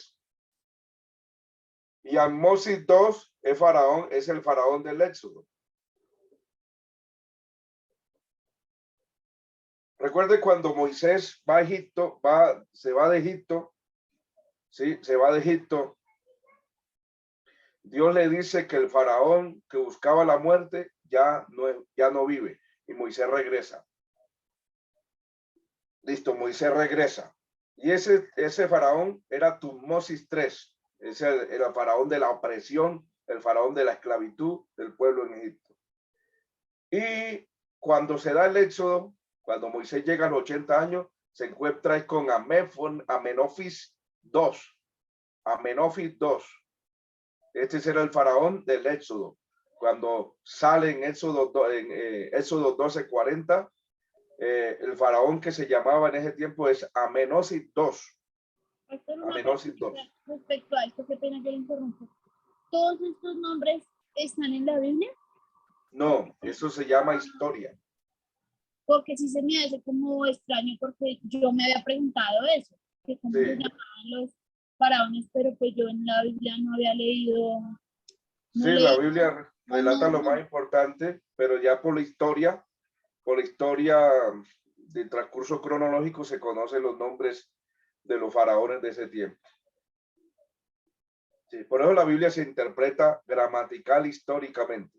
Y Ammosis II es el faraón del éxodo. Recuerde cuando Moisés va a Egipto, se va de Egipto, ¿sí? Se va de Egipto. Dios le dice que el faraón que buscaba la muerte ya no vive y Moisés regresa. Listo, Moisés regresa. Y ese faraón era Tutmosis III. Ese era el faraón de la opresión, el faraón de la esclavitud del pueblo en Egipto. Y cuando se da el éxodo, cuando Moisés llega a los 80 años, se encuentra con Amenofis II. Amenofis II. Este será el faraón del éxodo. Cuando sale en Éxodo 12:40, el faraón que se llamaba en ese tiempo es Amenosis II. Amenosis II. Respecto a esto, qué pena que le interrumpo. ¿Todos estos nombres están en la Biblia? No, eso se llama historia. Porque sí se me hace como extraño, porque yo me había preguntado eso, que cómo se llamaban los faraones, pero pues yo en la Biblia no había leído. Sí, la Biblia relata lo más importante, pero ya por la historia del transcurso cronológico se conocen los nombres de los faraones de ese tiempo. Sí, por eso la Biblia se interpreta gramatical históricamente.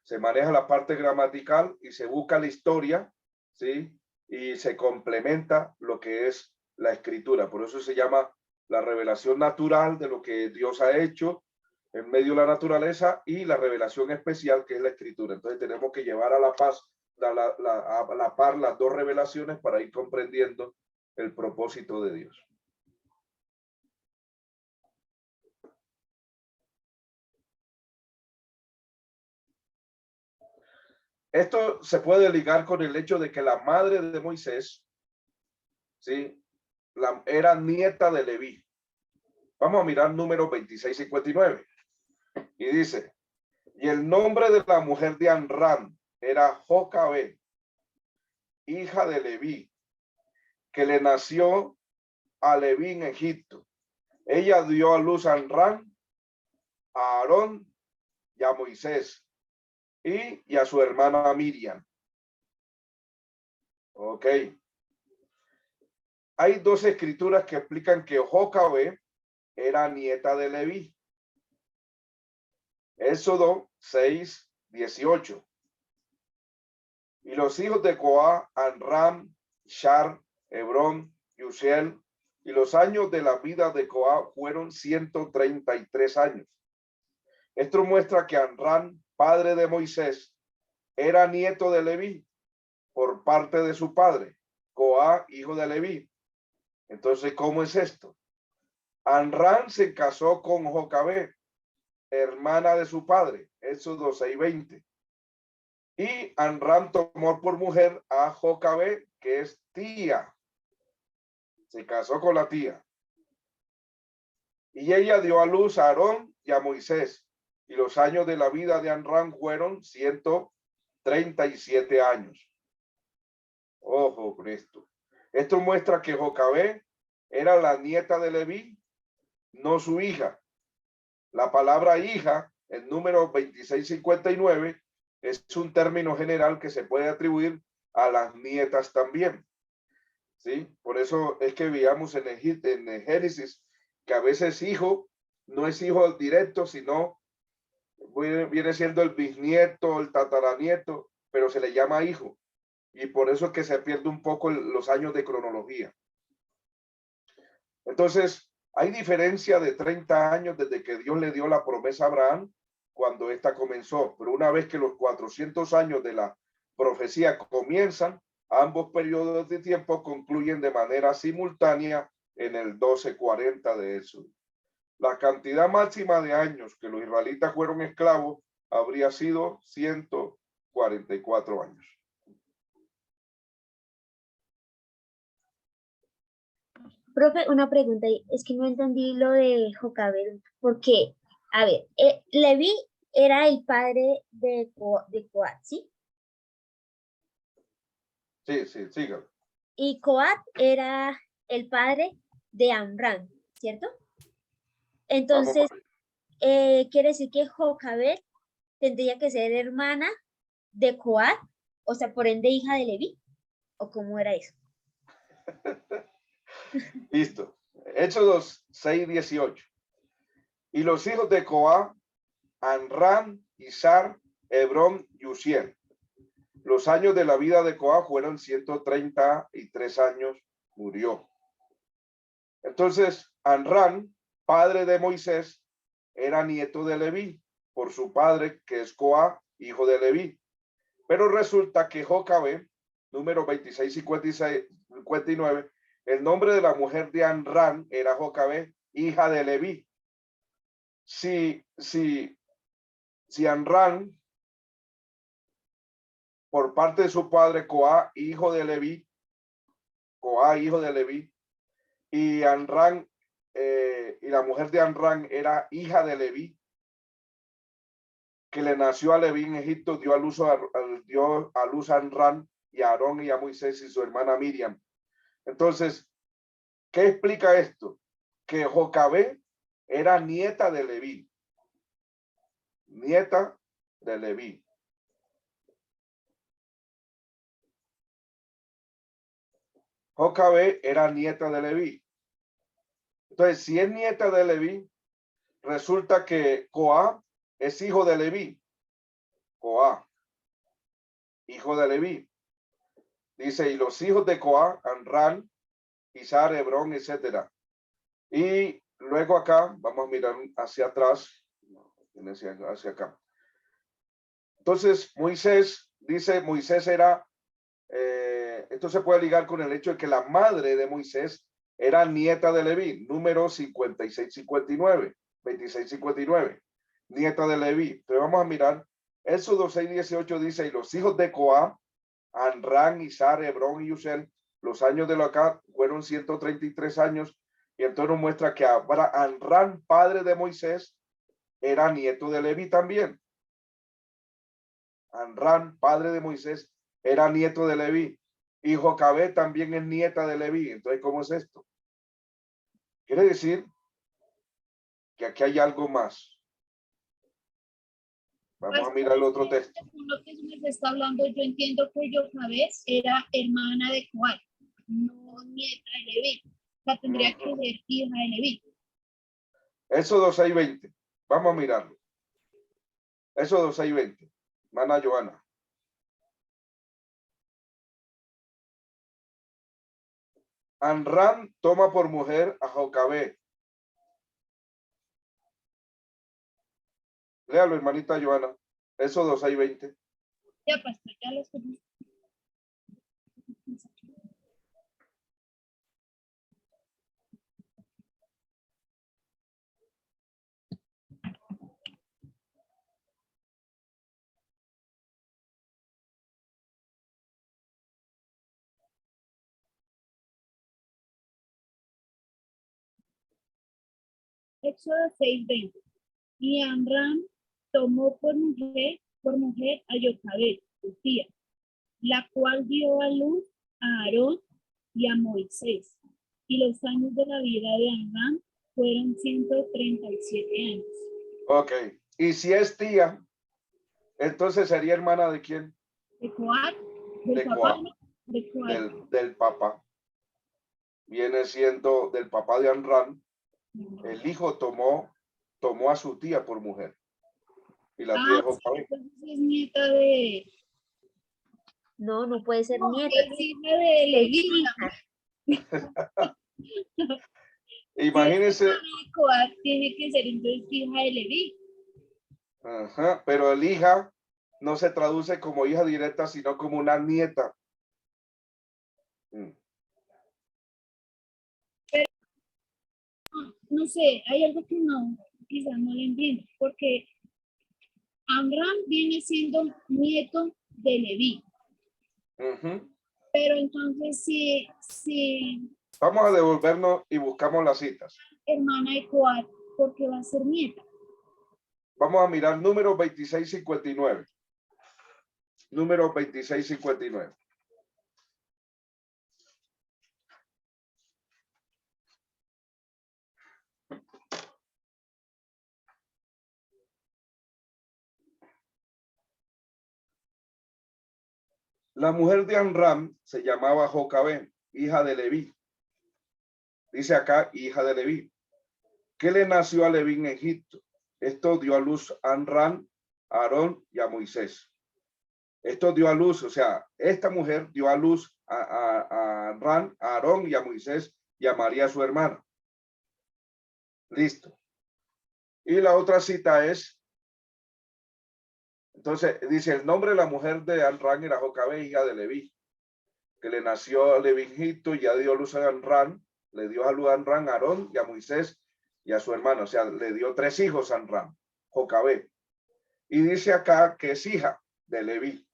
Se maneja la parte gramatical y se busca la historia, ¿sí? Y se complementa lo que es la escritura. Por eso se llama la revelación natural de lo que Dios ha hecho en medio de la naturaleza y la revelación especial que es la escritura. Entonces tenemos que llevar a la par las dos revelaciones para ir comprendiendo el propósito de Dios. Esto se puede ligar con el hecho de que la madre de Moisés, ¿sí? Era nieta de Leví. Vamos a mirar número 26:59. Y dice, y el nombre de la mujer de Amram era Jocabed, hija de Leví, que le nació a Leví en Egipto. Ella dio a luz a Amram, a Aarón y a Moisés y a su hermana Miriam. Ok. Hay dos escrituras que explican que Jocabed era nieta de Leví. Éxodo 6:18. Y los hijos de Coa, Amram, Shar, Hebrón y Uziel, y los años de la vida de Coa fueron 133 años. Esto muestra que Amram, padre de Moisés, era nieto de Leví por parte de su padre, Coa, hijo de Leví. Entonces, ¿cómo es esto? Amram se casó con Jocabed, hermana de su padre, Éxodo 6:20. Y Amram tomó por mujer a Jocabed, que es tía. Se casó con la tía. Y ella dio a luz a Aarón y a Moisés. Y los años de la vida de Amram fueron 137 años. Ojo con esto. Esto muestra que Jocabé era la nieta de Leví, no su hija. La palabra hija, en número 2659, es un término general que se puede atribuir a las nietas también. ¿Sí? Por eso es que veíamos en Génesis que a veces hijo no es hijo directo, sino viene siendo el bisnieto, el tataranieto, pero se le llama hijo. Y por eso es que se pierde un poco los años de cronología. Entonces, hay diferencia de 30 años desde que Dios le dio la promesa a Abraham cuando ésta comenzó. Pero una vez que los 400 años de la profecía comienzan, ambos periodos de tiempo concluyen de manera simultánea en el 1240 de Éxodo. La cantidad máxima de años que los israelitas fueron esclavos habría sido 144 años. Profe, una pregunta, es que no entendí lo de Jocabed, porque, a ver, Leví era el padre de Coat, ¿sí? Sí, síganlo. Y Coat era el padre de Amram, ¿cierto? Entonces, quiere decir que Jocabed tendría que ser hermana de Coat, o sea, por ende hija de Leví, ¿o cómo era eso? Listo. Éxodos 6:18. Y los hijos de Coat, Amram, Izar, Hebrón y Uziel. Los años de la vida de Coat fueron 133 años, murió. Entonces, Amram, padre de Moisés, era nieto de Leví, por su padre, que es Coat, hijo de Leví. Pero resulta que Jocabé, número 2659, el nombre de la mujer de Amram era Jocabé, hija de Leví. Si Amram, por parte de su padre, Coat, hijo de Leví, y Amram, y la mujer de Amram era hija de Leví, que le nació a Leví en Egipto, dio a luz a Amram y a Aarón y a Moisés y su hermana Miriam. Entonces, ¿qué explica esto? Que Jocabé era nieta de Leví. Nieta de Leví. Jocabé era nieta de Leví. Entonces, si es nieta de Leví, resulta que Coat es hijo de Leví. Coat, hijo de Leví. Dice, y los hijos de Coat, Amram, Izar, Hebrón, etcétera. Y luego acá, vamos a mirar hacia atrás, hacia acá. Entonces, Moisés, dice, Moisés era, esto se puede ligar con el hecho de que la madre de Moisés era nieta de Leví, número 5659, 2659, nieta de Leví. Entonces vamos a mirar, Éxodo 6:18 dice, y los hijos de Coat, Amram, Izar, Hebrón y Uziel, los años de acá fueron 133 años, y entonces nos muestra que Amram, padre de Moisés, era nieto de Leví también. Amram, padre de Moisés, era nieto de Leví. Y Jocabé también es nieta de Leví. Entonces, ¿cómo es esto? Quiere decir que aquí hay algo más. Vamos a mirar el otro texto. Según lo que se está hablando, yo entiendo que Jocabed era hermana de Coat, no nieta de Leví. O sea, tendría que ser hija de Leví. Éxodo 6:20. Vamos a mirarlo. Éxodo 6:20. Mana Joana. Amram toma por mujer a Jocabé. Léalo, hermanita Joana. Éxodo 6:20. Ya, pastor, ya lo estoy Éxodo 6:20. Y Amram tomó por mujer a Jocabed, su tía, la cual dio a luz a Aarón y a Moisés. Y los años de la vida de Amram fueron 137 años. Ok. Y si es tía, entonces sería hermana de quién? De Coat, del De papá, Coat. ¿no? De Coat. Del papá. Viene siendo del papá de Amram. El hijo tomó a su tía por mujer. Y la tía de Jocabed. Entonces es nieta de... No, no puede ser No, nieta. es hija de Leví. Imagínense. Si Coat tiene que ser entonces hija de Leví. Ajá, pero el hija no se traduce como hija directa, sino como una nieta. No sé, hay algo que no, quizás no le entiendo, porque Amram viene siendo nieto de Leví. Pero entonces si Vamos a devolvernos y buscamos las citas. hermana de Coat, ¿por qué va a ser nieta? Vamos a mirar número 2659. Número 2659. La mujer de Amram se llamaba Jocabed, hija de Leví. Dice acá, hija de Leví. ¿Qué le nació a Leví en Egipto? Esto dio a luz a Amram, a Aarón y a Moisés. Esto dio a luz, o sea, esta mujer dio a luz a Amram, a Aarón y a Moisés y a María su hermana. Listo. Y la otra cita es, entonces dice, el nombre de la mujer de Amram era Jocabed, hija de Leví, que le nació a Leví en Egipto y ya dio luz a Amram, le dio a luz a Amram, a Aarón y a Moisés y a su hermano, o sea, le dio 3 hijos a Amram, Jocabed. Y dice acá que es hija de Leví.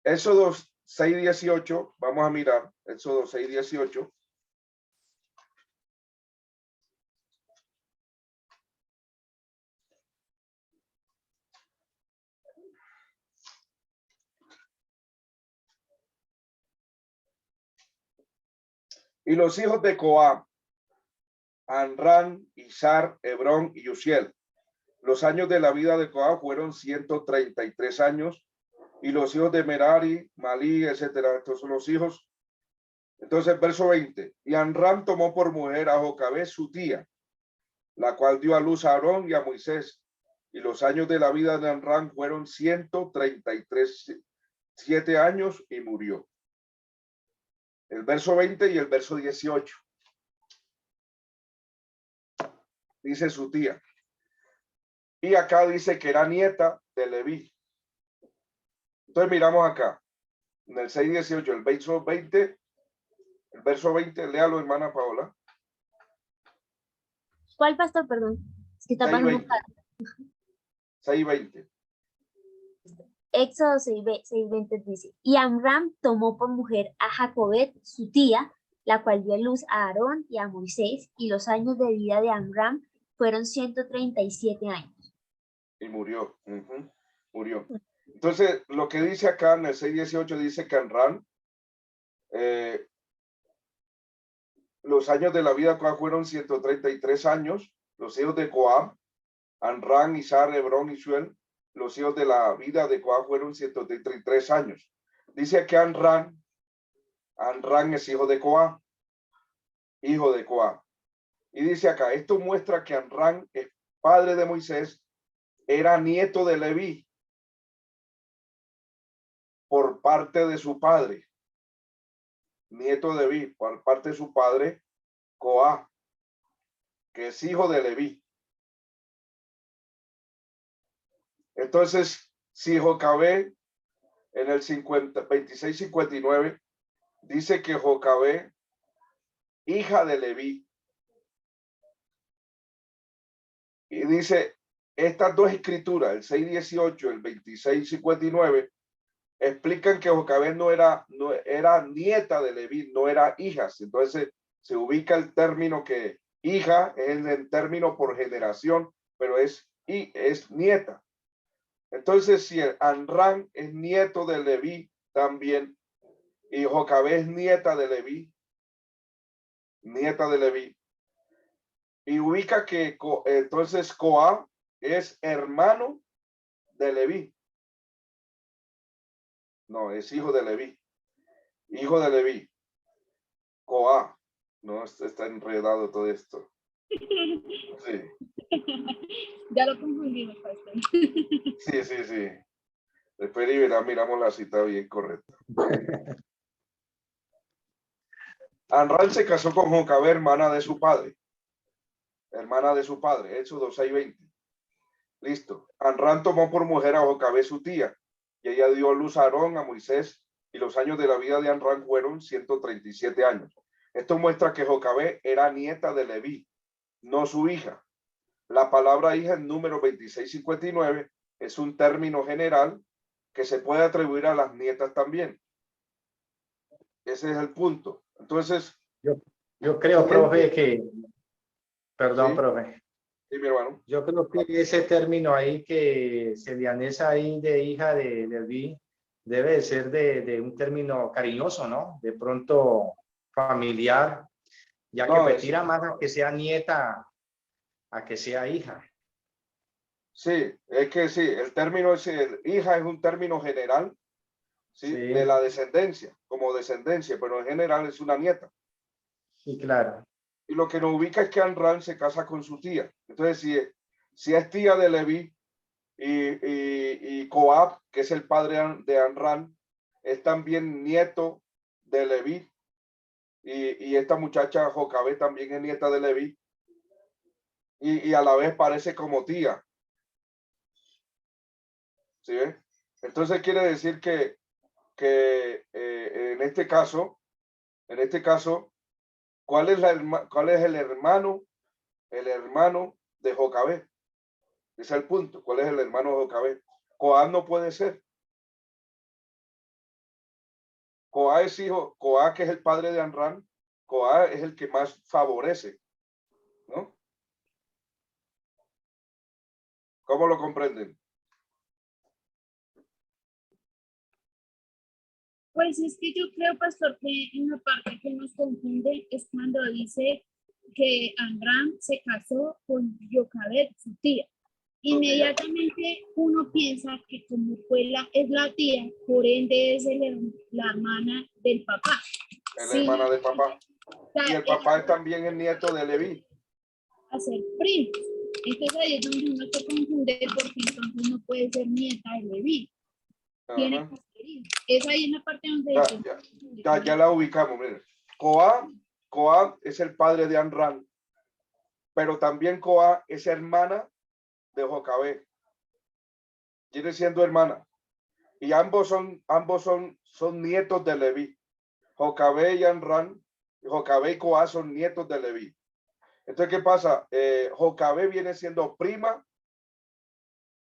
Éxodo 6:18, vamos a mirar, Éxodo 6:18. Y los hijos de Coam, Amram, Izar, Hebrón y Uziel. Los años de la vida de Coam fueron 133 años. Y los hijos de Merari, Malí, etcétera. Estos son los hijos. Entonces, verso 20. Y Amram tomó por mujer a Jocabed, su tía, la cual dio a luz a Aarón y a Moisés. Y los años de la vida de Amram fueron 137 años y murió. El verso 20 y el verso 18. Dice su tía. Y acá dice que era nieta de Leví. Entonces miramos acá. En el 6:18, el verso 20, léalo, hermana Paola. ¿Cuál pastor? Perdón. Es que está pasando un 6:20. Éxodo 6:20 dice, y Amram tomó por mujer a Jocabed, su tía, la cual dio luz a Aarón y a Moisés, y los años de vida de Amram fueron 137 años. Y murió. Murió. Entonces, lo que dice acá en el 6:18 dice que Amram, los años de la vida de Coam fueron 133 años. Los hijos de Coam, Amram, Izar, Hebrón y Uziel, los hijos de la vida de Coam fueron 133 años. Dice que Amram es hijo de Coam. Hijo de Coam. Y dice acá, esto muestra que Amram es padre de Moisés, era nieto de Leví por parte de su padre. Nieto de Leví por parte de su padre, Coam, que es hijo de Leví. Entonces, si Jocabed en el 26:59 dice que Jocabed, hija de Leví, y dice estas dos escrituras, el 6:18, el 26:59, explican que Jocabed no era nieta de Leví, no era hijas. Entonces se ubica el término que Hija es el término por generación, pero es nieta. Entonces, si Amram es nieto de Leví también, y Jocabé es nieta de Leví, y ubica que entonces Coa es hermano de Leví. No, es hijo de Leví. Hijo de Leví. Coa. No, está enredado todo esto. Sí. Ya lo confundimos, pastor. Sí. Después miramos la cita bien correcta. Amram se casó con Jocabé, hermana de su padre. Hechos 2:6-20. Listo. Amram tomó por mujer a Jocabé su tía, y ella dio a luz a Aarón, a Moisés, y los años de la vida de Amram fueron 137 años. Esto muestra que Jocabé era nieta de Leví, no su hija. La palabra hija en Números 26:59 es un término general que se puede atribuir a las nietas también. Ese es el punto. Entonces, Yo creo, profe, que, perdón, ¿sí? profe. Sí, mi hermano. Yo creo que ese término ahí que se le anesa ahí de hija de Leví debe de ser de un término cariñoso, ¿no? De pronto familiar, ya que No, pues tira más a que sea nieta a que sea hija. sí, es que sí, el término hija es un término general, ¿sí? Sí. De la descendencia, como descendencia, pero en general es una nieta. Sí, claro. Y lo que nos ubica es que Amram se casa con su tía. Entonces, si es tía de Leví y Coab, que es el padre de Amram, es también nieto de Leví, y esta muchacha Jocabé también es nieta de Leví, y a la vez parece como tía. ¿Sí ves? Entonces quiere decir que en este caso, ¿cuál es el hermano de Jocabé? Ese es el punto. ¿Cuál es el hermano de Jocabé? Coab no puede ser. Coab es hijo, Coab, que es el padre de Amram, Coab es el que más favorece, ¿no? ¿Cómo lo comprenden? Pues es que yo creo, pastor, que en la parte que nos confunde es cuando dice que Amram se casó con Jocabed, su tía. Inmediatamente uno piensa que como es la tía, por ende es la hermana del papá. Es la Sí. hermana de papá. O sea, Y el papá es también el nieto de Leví. A ser primos. Entonces ahí es donde uno se confunde porque entonces no puede ser nieta de Leví. Tiene que ser hija. Es ahí en la parte donde ya la ubicamos. Miren. Coab es el padre de Amram, pero también Coab es hermana de Jocabé. Viene siendo hermana. Y ambos son nietos de Leví. Jocabé y Amram, Jocabé y Coab son nietos de Leví. Entonces, ¿qué pasa? Jocabé viene siendo prima,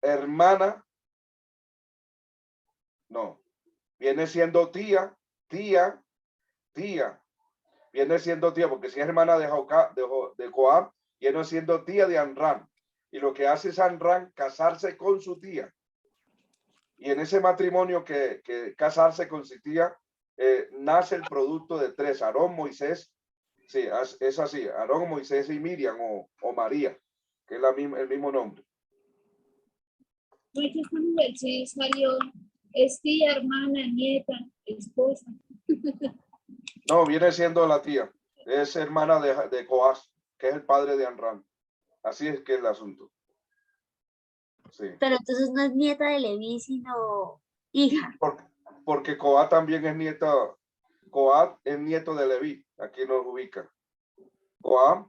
hermana, no, viene siendo tía, viene siendo tía, porque si es hermana de Coab, viene siendo tía de Amram. Y lo que hace es Amram casarse con su tía. Y en ese matrimonio que casarse con su tía, nace el producto de tres, Aarón, Moisés, sí, es así, Aarón, Moisés y Miriam o María, que es el mismo nombre. Pues esta mujer sí salió, es tía, hermana, nieta, esposa. No, viene siendo la tía, es hermana de Coaz, que es el padre de Amram. Así es que es el asunto. Sí. Pero entonces no es nieta de Leví, sino hija. Porque Coaz también es nieto, Coaz es nieto de Leví, aquí nos ubica. Coaz,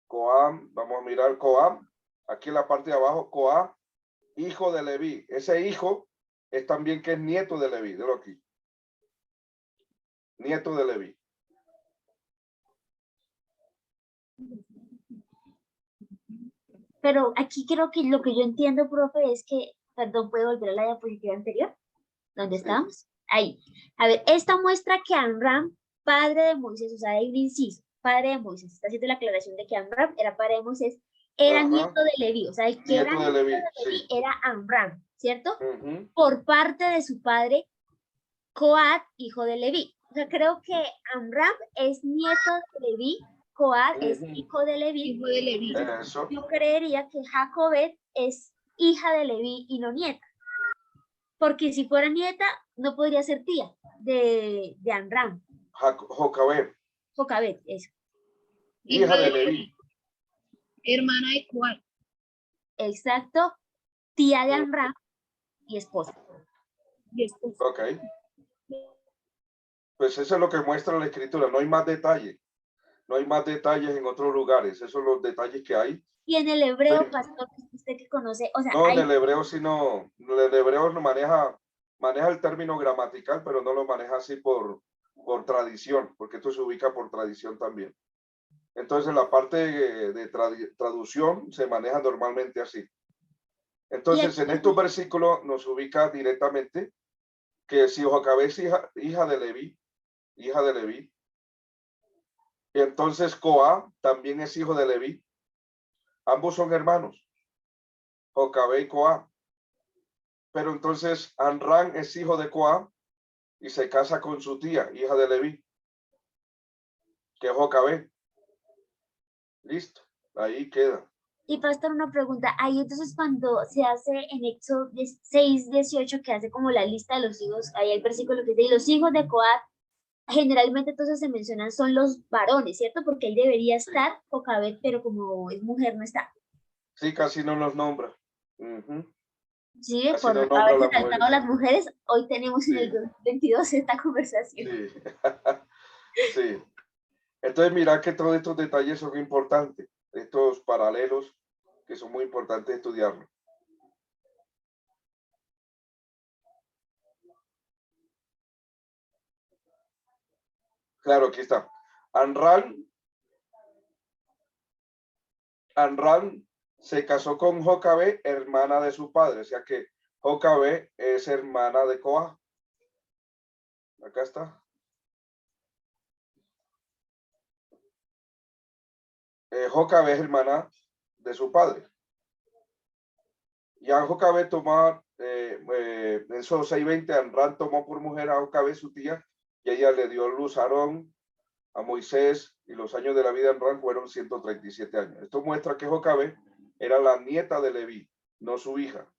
vamos a mirar Coaz, aquí en la parte de abajo, Coaz, hijo de Leví. Ese hijo es también que es nieto de Leví, de lo aquí. Nieto de Leví. Pero aquí creo que lo que yo entiendo, profe, es que, perdón, ¿puedo volver a la diapositiva anterior? ¿Dónde Sí. estábamos? Ahí. A ver, esta muestra que Amram padre de Moisés, o sea, hay un inciso, padre de Moisés, está haciendo la aclaración de que Amram era padre de Moisés, era Ajá. nieto de Leví, o sea, el que era Nieto de nieto Leví, de Leví sí. era Amram, ¿cierto? Ujú. Por parte de su padre, Coat, hijo de Leví. O sea, creo que Amram es nieto de Leví, Coat es Ujú. hijo de Leví. Hijo de Leví. Eso. Yo creería que Jacobet es hija de Leví y no nieta. Porque si fuera nieta, no podría ser tía de Amram. Jocabed, Jocabet, eso. hija de Leví. Hermana de Coat. Exacto. Tía de Amram y esposa. Y esposa. Ok. Pues eso es lo que muestra la escritura. No hay más detalles. No hay más detalles en otros lugares. Esos son los detalles que hay. Y en el hebreo, Sí. pastor, usted que conoce, o sea, No, en hay el hebreo sí no. En el hebreo no maneja el término gramatical, pero no lo maneja así por tradición, porque esto se ubica por tradición también. Entonces la parte de traducción se maneja normalmente así. Entonces en estos versículos nos ubica directamente que si Jocabed es hija de Leví, y entonces Coa también es hijo de Leví. Ambos son hermanos, Jocabed y Coa. Pero entonces Amram es hijo de Coa y se casa con su tía, hija de Leví, que es Jocabed. Listo, ahí queda. Y pastor, una pregunta, ahí entonces cuando se hace en Éxodo 6:18, que hace como la lista de los hijos, ahí el versículo que dice, y los hijos de Coat, generalmente entonces se mencionan son los varones, ¿cierto? Porque ahí debería estar Jocabet, pero como es mujer no está. Sí, casi no los nombra. Ujú. Sí, Casi por no nombra a haberse las saltado a mujeres. las mujeres, hoy tenemos en Sí. el 2022 esta conversación. Sí. Sí. Entonces, mira que todos estos detalles son importantes, estos paralelos que son muy importantes estudiarlos. Claro, aquí está. Amram se casó con Jocabed, hermana de su padre, o sea que Jocabed es hermana de Coa. Acá está. Jocabed es hermana de su padre. Y a Jocabed tomó, en esos 6:20, Amram tomó por mujer a Jocabed, su tía, y ella le dio luz a Aarón, a Moisés, y los años de la vida de Amram fueron 137 años. Esto muestra que Jocabed era la nieta de Leví, no su hija.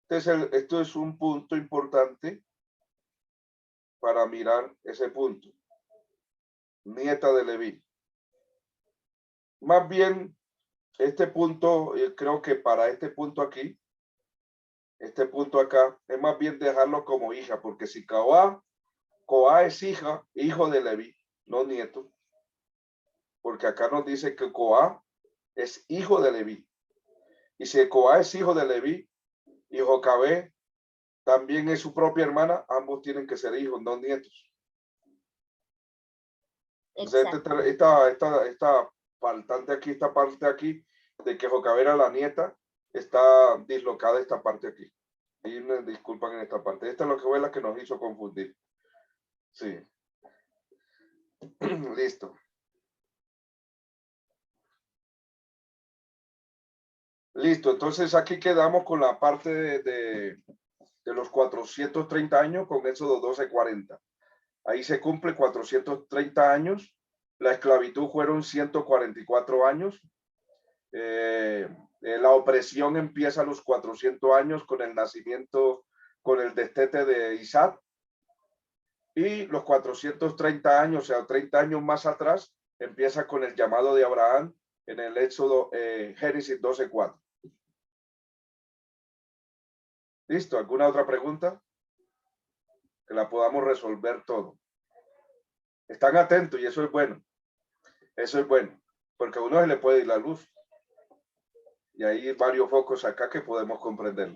Entonces, esto es un punto importante para mirar ese punto. Nieta de Leví. Más bien, este punto, creo que para este punto aquí, este punto acá, es más bien dejarlo como hija, porque si Coa es hijo de Leví, no nieto, porque acá nos dice que Coa es hijo de Leví. Y si Coa es hijo de Leví y Jocabed también es su propia hermana, ambos tienen que ser hijos, no nietos. Entonces, esta faltante aquí, esta parte aquí, de que Jocabed era la nieta, está dislocada esta parte aquí. Y me disculpan en esta parte. Esta es lo que fue la que nos hizo confundir. Sí. Listo. Listo. Entonces aquí quedamos con la parte de los 430 años con Éxodo 12:40. Ahí se cumple 430 años. La esclavitud fueron 144 años. La opresión empieza a los 400 años con el nacimiento, con el destete de Isaac. Y los 430 años, o sea, 30 años más atrás, empieza con el llamado de Abraham en el Éxodo, Génesis 12:4. ¿Listo? ¿Alguna otra pregunta? Que la podamos resolver todo. Están atentos y eso es bueno. Eso es bueno, porque a uno se le puede ir la luz. Y hay varios focos acá que podemos comprender.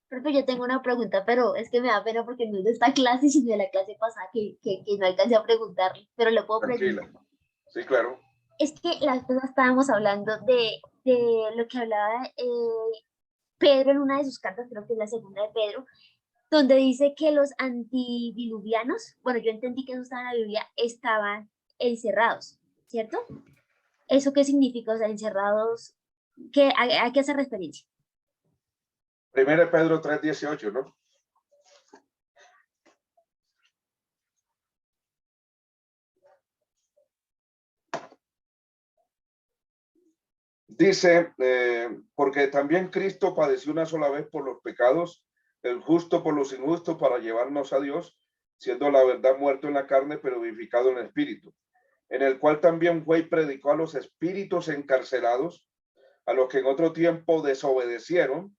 Profe, yo tengo una pregunta, pero es que me da pena porque no es de esta clase, sino de la clase pasada que no alcancé a preguntarle, pero le puedo Tranquila. preguntar. Sí, claro. Es que la vez pasada estábamos hablando de lo que hablaba Pedro en una de sus cartas, creo que es la segunda de Pedro, donde dice que los antidiluvianos, bueno, yo entendí que eso estaba en la Biblia, estaban encerrados, ¿cierto? ¿Eso qué significa? O sea, encerrados, ¿a qué hace referencia? 1 Pedro 3:18, ¿no? Dice, porque también Cristo padeció una sola vez por los pecados, el justo por los injustos, para llevarnos a Dios, siendo la verdad muerto en la carne, pero vivificado en el espíritu, en el cual también fue y predicó a los espíritus encarcelados, a los que en otro tiempo desobedecieron,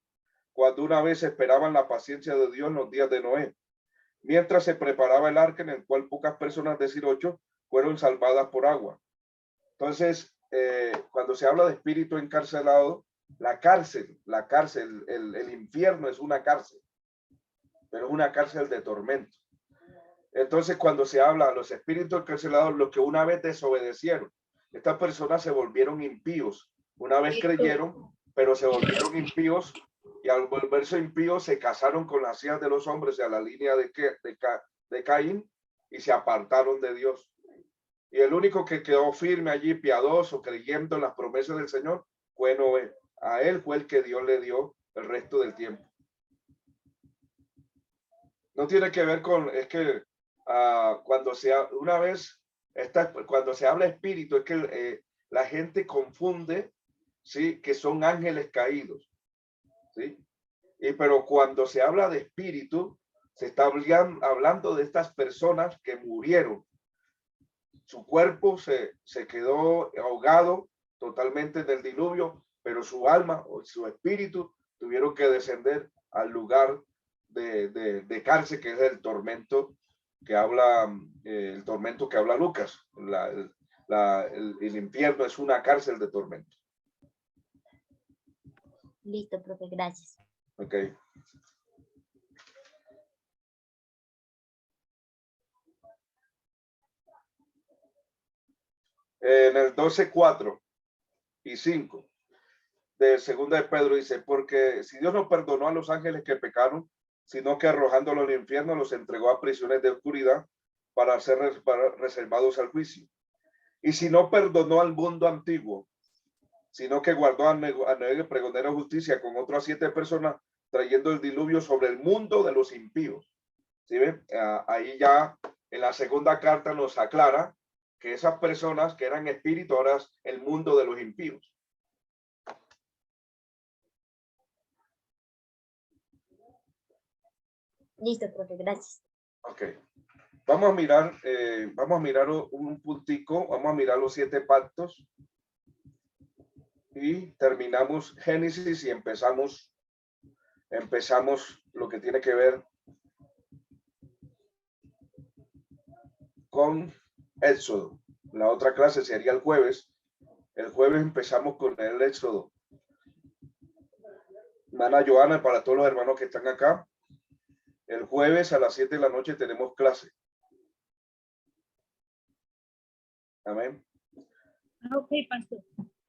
cuando una vez esperaban la paciencia de Dios en los días de Noé, mientras se preparaba el arca, en el cual pocas personas, es decir, 8, fueron salvadas por agua. Entonces, cuando se habla de espíritu encarcelado, la cárcel, el infierno es una cárcel, pero es una cárcel de tormento. Entonces, cuando se habla de los espíritus encarcelados, los que una vez desobedecieron, estas personas se volvieron impíos. Una vez creyeron, pero se volvieron impíos, y al volverse impíos se casaron con las hijas de los hombres a la línea de Caín, y se apartaron de Dios. Y el único que quedó firme allí, piadoso, creyendo en las promesas del Señor, fue Noé. A él fue el que Dios le dio el resto del tiempo. No tiene que ver con, es que cuando cuando se habla espíritu, es que la gente confunde, ¿sí?, que son ángeles caídos, ¿sí? Pero cuando se habla de espíritu, se está hablando de estas personas que murieron. Su cuerpo se quedó ahogado totalmente en el diluvio, pero su alma o su espíritu tuvieron que descender al lugar de cárcel, que es el tormento que habla, Lucas. El infierno es una cárcel de tormento. Listo, profe, gracias. Ok. En el 12:4 y 5 de segunda de Pedro dice, porque si Dios no perdonó a los ángeles que pecaron, sino que arrojándolos al infierno los entregó a prisiones de oscuridad para ser reservados al juicio. Y si no perdonó al mundo antiguo, sino que guardó a Noé, pregonero de justicia, con otras 7 personas, trayendo el diluvio sobre el mundo de los impíos. ¿Sí ven? Ahí ya en la segunda carta nos aclara que esas personas que eran espíritu, ahora es el mundo de los impíos. Listo, profe, gracias. Ok. Vamos a mirar un puntico, vamos a mirar los 7 pactos y terminamos Génesis y empezamos lo que tiene que ver con Éxodo. La otra clase sería el jueves. El jueves empezamos con el Éxodo. Hermana Joana, para todos los hermanos que están acá, el jueves a las 7 de la noche tenemos clase. Amén. Ok, pastor.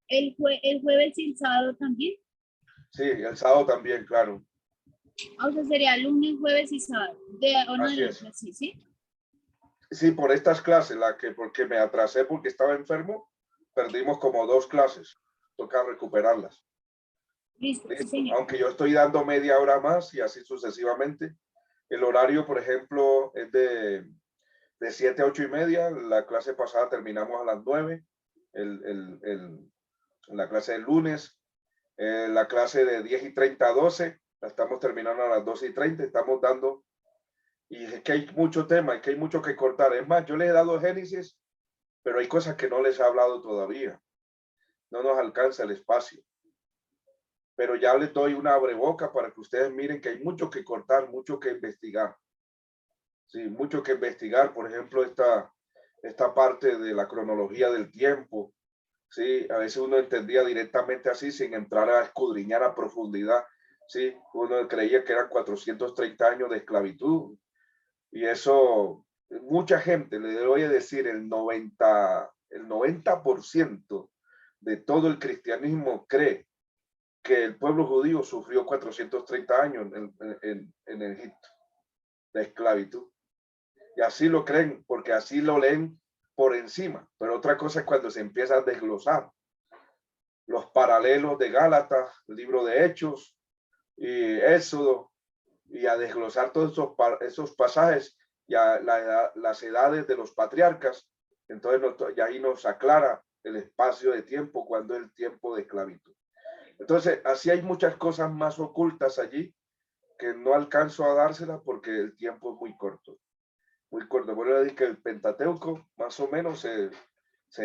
¿El jueves y el sábado también? Sí, el sábado también, claro. O sea, sería lunes, jueves y sábado. Así es. Clase, ¿sí? Sí, por estas clases, porque me atrasé porque estaba enfermo, perdimos como 2 clases. Toca recuperarlas. Listo, sí, Listo. señor. Aunque yo estoy dando media hora más y así sucesivamente. El horario, por ejemplo, es de 7 a 8:30. La clase pasada terminamos a las 9. La clase del lunes. La clase de 10:30 a 12. La estamos terminando a las 12:30. Estamos dando. Y es que hay mucho tema, es que hay mucho que cortar. Es más, yo les he dado Génesis, pero hay cosas que no les he hablado todavía. No nos alcanza el espacio. Pero ya les doy una abreboca para que ustedes miren que hay mucho que cortar, mucho que investigar. Sí, mucho que investigar. Por ejemplo, esta parte de la cronología del tiempo. Sí, a veces uno entendía directamente así sin entrar a escudriñar a profundidad. Sí, uno creía que eran 430 años de esclavitud. Y eso, mucha gente, le voy a decir, el 90% de todo el cristianismo cree que el pueblo judío sufrió 430 años en Egipto. de esclavitud. Y así lo creen, porque así lo leen por encima. Pero otra cosa es cuando se empieza a desglosar los paralelos de Gálatas, el libro de Hechos y Éxodo, y a desglosar todos esos pasajes y a las edades de los patriarcas. Entonces, y ahí nos aclara el espacio de tiempo cuando es el tiempo de esclavitud. Entonces, así hay muchas cosas más ocultas allí que no alcanzo a dárselas porque el tiempo es muy corto. Muy corto. Por eso decir que el Pentateuco más o menos se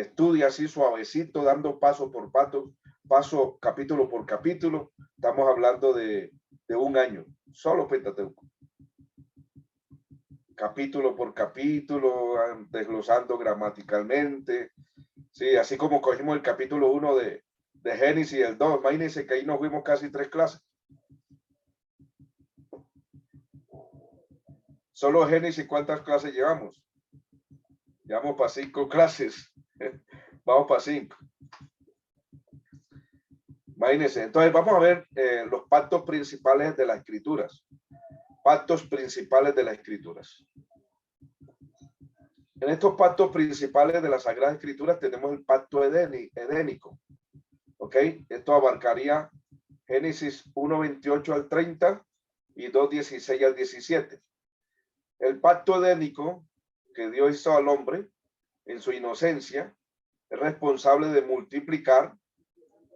estudia así suavecito, dando paso por paso, capítulo por capítulo. Estamos hablando de un año, solo Pentateuco. Capítulo por capítulo, desglosando gramaticalmente. Sí, así como cogimos el capítulo 1 de Génesis y el 2. Imagínense que ahí nos fuimos casi 3 clases. Solo Génesis, ¿cuántas clases llevamos? Llevamos para 5 clases. Vamos para 5. Imagínense. Entonces, vamos a ver los pactos principales de las Escrituras. Pactos principales de las Escrituras. En estos pactos principales de las Sagradas Escrituras tenemos el pacto edénico. ¿Ok? Esto abarcaría Génesis 1:28 al 30 y 2:16 al 17. El pacto edénico que Dios hizo al hombre en su inocencia es responsable de multiplicar,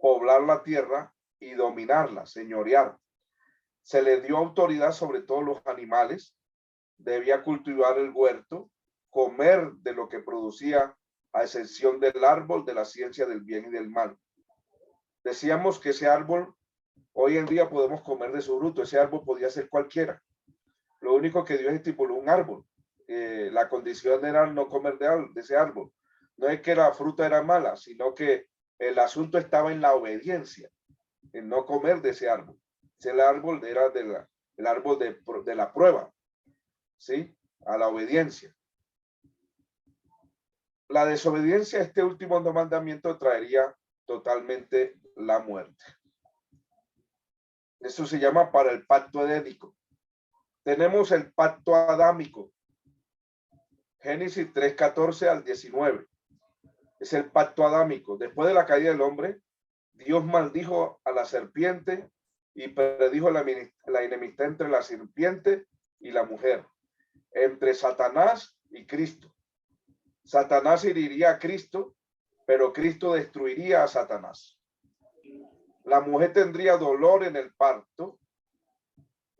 poblar la tierra y dominarla, señorear. Se le dio autoridad sobre todos los animales, debía cultivar el huerto, comer de lo que producía, a excepción del árbol de la ciencia del bien y del mal. Decíamos que ese árbol, hoy en día podemos comer de su fruto, ese árbol podía ser cualquiera. Lo único que Dios estipuló un árbol. La condición era no comer de ese árbol. No es que la fruta era mala, sino que el asunto estaba en la obediencia, en no comer de ese árbol. Ese árbol era el árbol de la prueba, ¿sí? A la obediencia. La desobediencia a este último mandamiento traería totalmente la muerte. Eso se llama para el pacto edénico. Tenemos el pacto adámico. Génesis 3:14 al 19. Es el pacto adámico. Después de la caída del hombre, Dios maldijo a la serpiente y predijo la enemistad entre la serpiente y la mujer, entre Satanás y Cristo. Satanás heriría a Cristo, pero Cristo destruiría a Satanás. La mujer tendría dolor en el parto,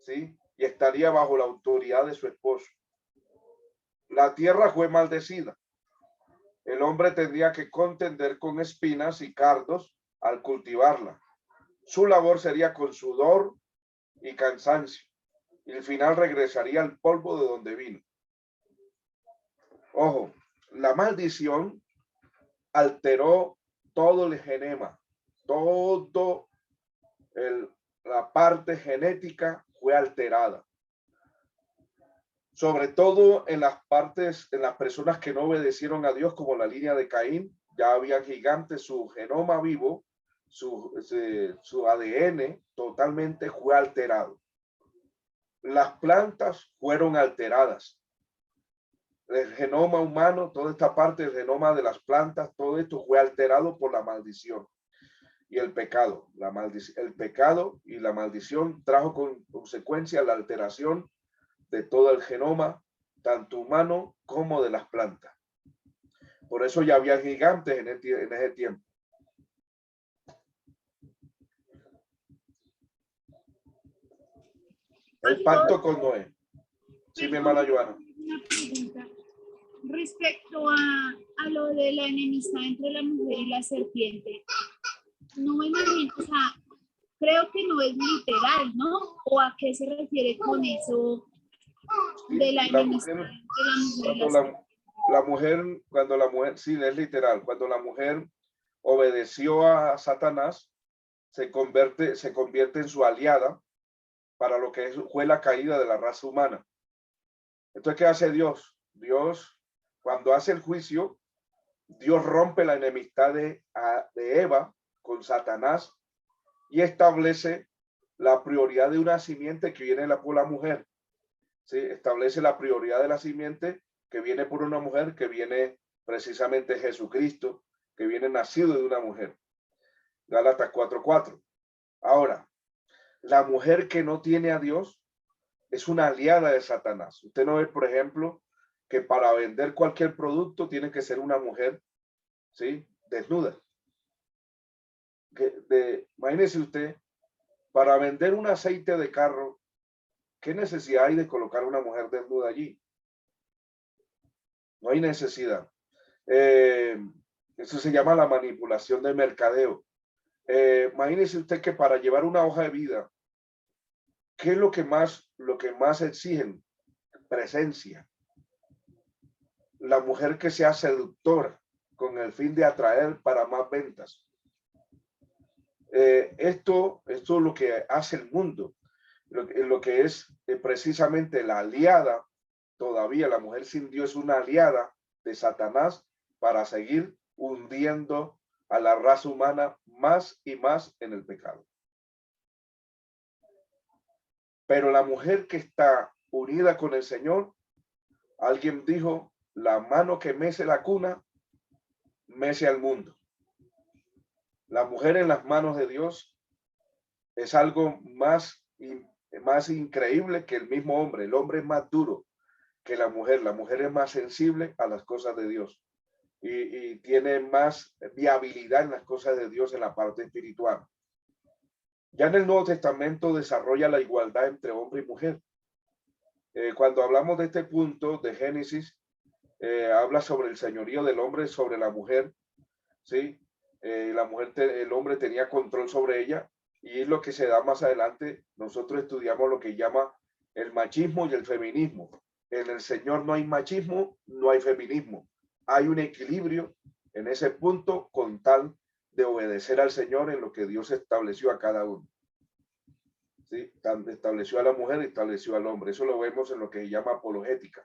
¿sí? Y estaría bajo la autoridad de su esposo. La tierra fue maldecida. El hombre tendría que contender con espinas y cardos al cultivarla. Su labor sería con sudor y cansancio. Y al final regresaría al polvo de donde vino. Ojo, la maldición alteró todo el genema, todo la parte genética fue alterada. Sobre todo en las personas que no obedecieron a Dios, como la línea de Caín, ya había gigantes, su genoma vivo, su ADN totalmente fue alterado. Las plantas fueron alteradas. El genoma humano, toda esta parte del genoma de las plantas, todo esto fue alterado por la maldición y el pecado. El pecado y la maldición trajo con consecuencia la alteración de todo el genoma, tanto humano como de las plantas. Por eso ya había gigantes en ese tiempo. El pacto con Noé. Sí, mi hermana Joana. Una pregunta respecto a lo de la enemistad entre la mujer y la serpiente. No me imagino, o sea, creo que no es literal, ¿no? ¿O a qué se refiere con eso de la enemistad entre la mujer y la serpiente? Cuando la mujer, sí, es literal, cuando la mujer obedeció a Satanás, se convierte en su aliada para lo que fue la caída de la raza humana. Entonces, ¿qué hace Dios? Dios, cuando hace el juicio, Dios rompe la enemistad de Eva con Satanás y establece la prioridad de una simiente que viene por la mujer. ¿sí? Establece la prioridad de la simiente que viene por una mujer, que viene precisamente Jesucristo, que viene nacido de una mujer. Gálatas 4:4. Ahora, la mujer que no tiene a Dios es una aliada de Satanás. Usted no ve, por ejemplo, que para vender cualquier producto tiene que ser una mujer, ¿sí? Desnuda. Imagínese usted, para vender un aceite de carro, ¿qué necesidad hay de colocar una mujer desnuda allí? No hay necesidad. Eso se llama la manipulación de mercadeo. Imagínese usted que para llevar una hoja de vida, ¿qué es lo que más exigen? Presencia. La mujer que sea seductora con el fin de atraer para más ventas. Esto es lo que hace el mundo, lo que es precisamente la aliada. Todavía la mujer sin Dios es una aliada de Satanás para seguir hundiendo a la raza humana más y más en el pecado. Pero la mujer que está unida con el Señor, alguien dijo, la mano que mece la cuna, mece al mundo. La mujer en las manos de Dios es algo más increíble que el mismo hombre. El hombre es más duro que la mujer es más sensible a las cosas de Dios y tiene más viabilidad en las cosas de Dios en la parte espiritual. Ya en el Nuevo Testamento desarrolla la igualdad entre hombre y mujer. Cuando hablamos de este punto de Génesis, habla sobre el señorío del hombre sobre la mujer, ¿sí? El hombre tenía control sobre ella, y es lo que se da más adelante. Nosotros estudiamos lo que llama el machismo y el feminismo. En el Señor no hay machismo, no hay feminismo. Hay un equilibrio en ese punto con tal de obedecer al Señor en lo que Dios estableció a cada uno. ¿Sí? Estableció a la mujer y estableció al hombre. Eso lo vemos en lo que se llama apologética.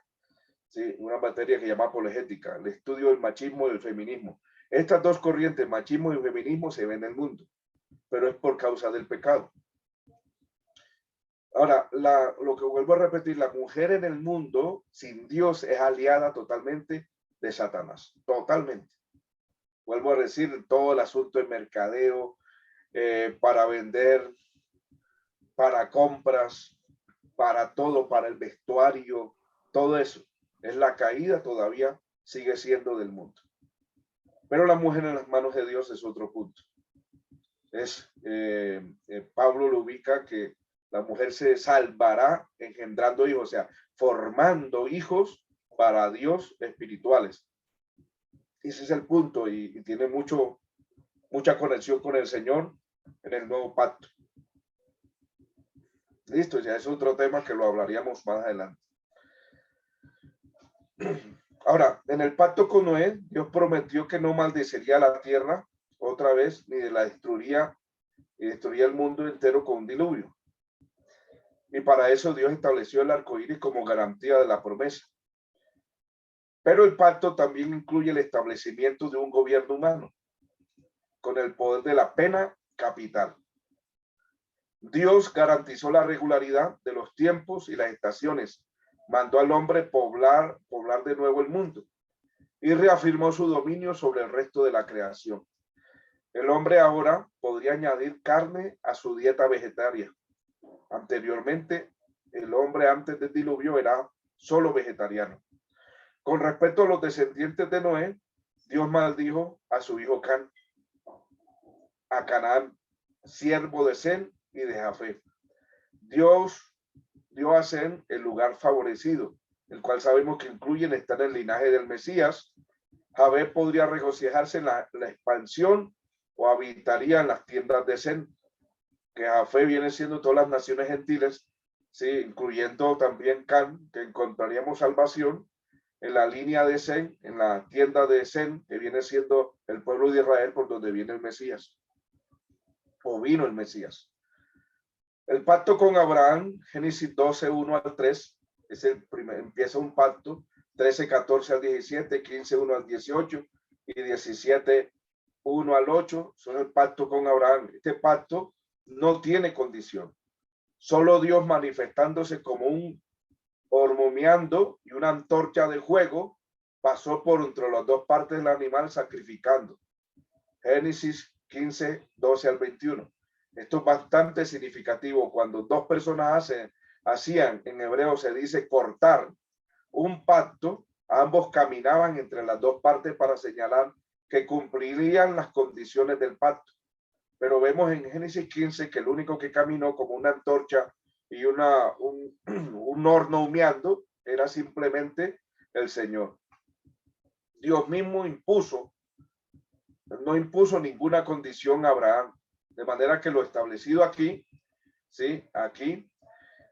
¿Sí? Una materia que se llama apologética, el estudio del machismo y del feminismo. Estas dos corrientes, machismo y feminismo, se ven en el mundo, pero es por causa del pecado. Ahora, lo que vuelvo a repetir, la mujer en el mundo sin Dios es aliada totalmente de Satanás, totalmente. Vuelvo a decir, todo el asunto de mercadeo, para vender, para compras, para todo, para el vestuario, todo eso. Es la caída, todavía sigue siendo del mundo. Pero la mujer en las manos de Dios es otro punto. Pablo lo ubica que la mujer se salvará engendrando hijos, o sea, formando hijos para Dios espirituales. Ese es el punto, y tiene mucha conexión con el Señor en el nuevo pacto. Listo, ya es otro tema que lo hablaríamos más adelante. Ahora, en el pacto con Noé, Dios prometió que no maldeciría la tierra otra vez, ni la destruiría el mundo entero con un diluvio. Y para eso Dios estableció el arco iris como garantía de la promesa. Pero el pacto también incluye el establecimiento de un gobierno humano con el poder de la pena capital. Dios garantizó la regularidad de los tiempos y las estaciones, mandó al hombre poblar de nuevo el mundo y reafirmó su dominio sobre el resto de la creación. El hombre ahora podría añadir carne a su dieta vegetariana. Anteriormente, el hombre antes del diluvio era solo vegetariano. Con respecto a los descendientes de Noé, Dios maldijo a su hijo Can, a Canaán, siervo de Sem y de Jafet. Dios dio a Sem el lugar favorecido, el cual sabemos que incluye estar en el linaje del Mesías. Jafet podría regocijarse en la expansión o habitaría en las tiendas de Sem, que Jafet viene siendo todas las naciones gentiles, sí, incluyendo también Can, que encontraríamos salvación en la línea de Sem, en la tienda de Sem, que viene siendo el pueblo de Israel, por donde viene el Mesías, o vino el Mesías. El pacto con Abraham, Génesis 12, 1 al 3, es el primer, empieza un pacto, 13, 14 al 17, 15, 1 al 18 y 17, 1 al 8, son el pacto con Abraham. Este pacto no tiene condición, solo Dios manifestándose como un hormoneando, y una antorcha de fuego pasó por entre las dos partes del animal sacrificando. Génesis 15, 12 al 21. Esto es bastante significativo. Cuando dos personas hacían, en hebreo se dice cortar un pacto, ambos caminaban entre las dos partes para señalar que cumplirían las condiciones del pacto. Pero vemos en Génesis 15 que el único que caminó como una antorcha y un horno humeando era simplemente el Señor. Dios mismo no impuso ninguna condición a Abraham, de manera que lo establecido aquí, sí, aquí,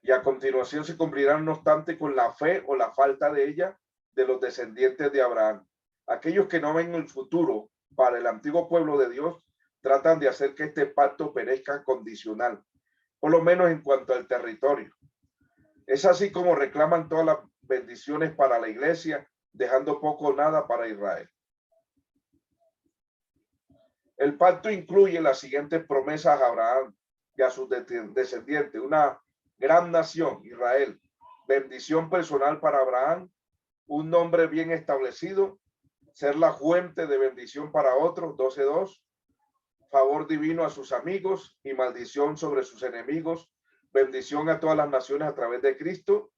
y a continuación se cumplirán no obstante con la fe o la falta de ella de los descendientes de Abraham. Aquellos que no ven el futuro para el antiguo pueblo de Dios tratan de hacer que este pacto perezca condicional, por lo menos en cuanto al territorio. Es así como reclaman todas las bendiciones para la iglesia, dejando poco o nada para Israel. El pacto incluye las siguientes promesas a Abraham y a sus descendientes: una gran nación, Israel, bendición personal para Abraham, un nombre bien establecido, ser la fuente de bendición para otros, 12:2, favor divino a sus amigos y maldición sobre sus enemigos, bendición a todas las naciones a través de Cristo,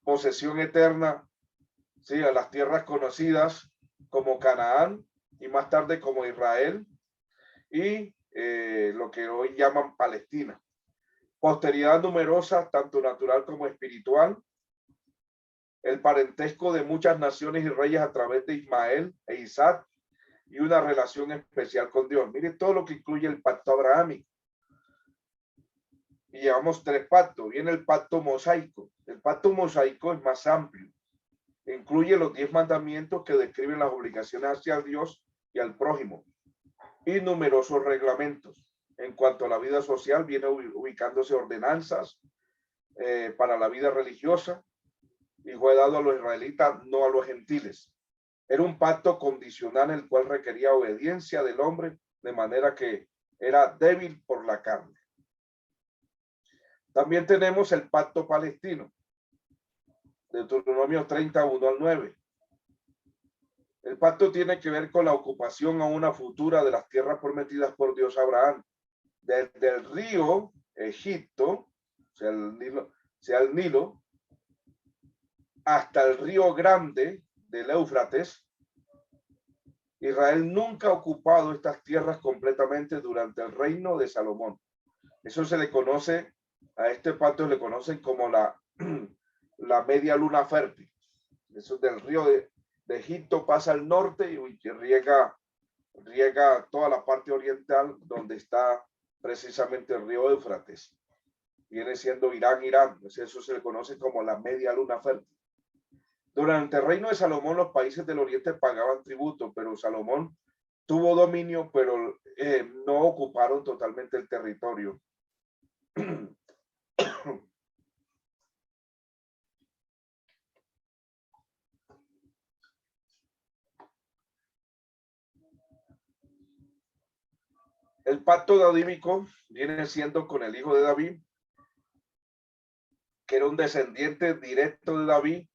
posesión eterna, sí, a las tierras conocidas como Canaán y más tarde como Israel, y lo que hoy llaman Palestina. Posteridad numerosa, tanto natural como espiritual. El parentesco de muchas naciones y reyes a través de Ismael e Isaac, y una relación especial con Dios. Mire todo lo que incluye el pacto abrahámico. Y llevamos 3 pactos. Viene el pacto mosaico. El pacto mosaico es más amplio. Incluye los 10 mandamientos que describen las obligaciones hacia Dios y al prójimo, y numerosos reglamentos. En cuanto a la vida social, viene ubicándose ordenanzas para la vida religiosa, y fue dado a los israelitas, no a los gentiles. Era un pacto condicional, el cual requería obediencia del hombre, de manera que era débil por la carne. También tenemos el pacto palestino, Deuteronomio 31 al 9. El pacto tiene que ver con la ocupación a una futura de las tierras prometidas por Dios a Abraham, desde el río Egipto, sea el Nilo, hasta el río grande del Éufrates. Israel nunca ha ocupado estas tierras completamente durante el reino de Salomón. Eso se le conoce, a este pacto le conocen como la media luna fértil. Eso del río de Egipto pasa al norte y riega toda la parte oriental, donde está precisamente el río Éufrates. Viene siendo Irán. Eso se le conoce como la media luna fértil. Durante el reino de Salomón, los países del oriente pagaban tributo, pero Salomón tuvo dominio, pero no ocuparon totalmente el territorio. El pacto davídico viene siendo con el hijo de David, que era un descendiente directo de David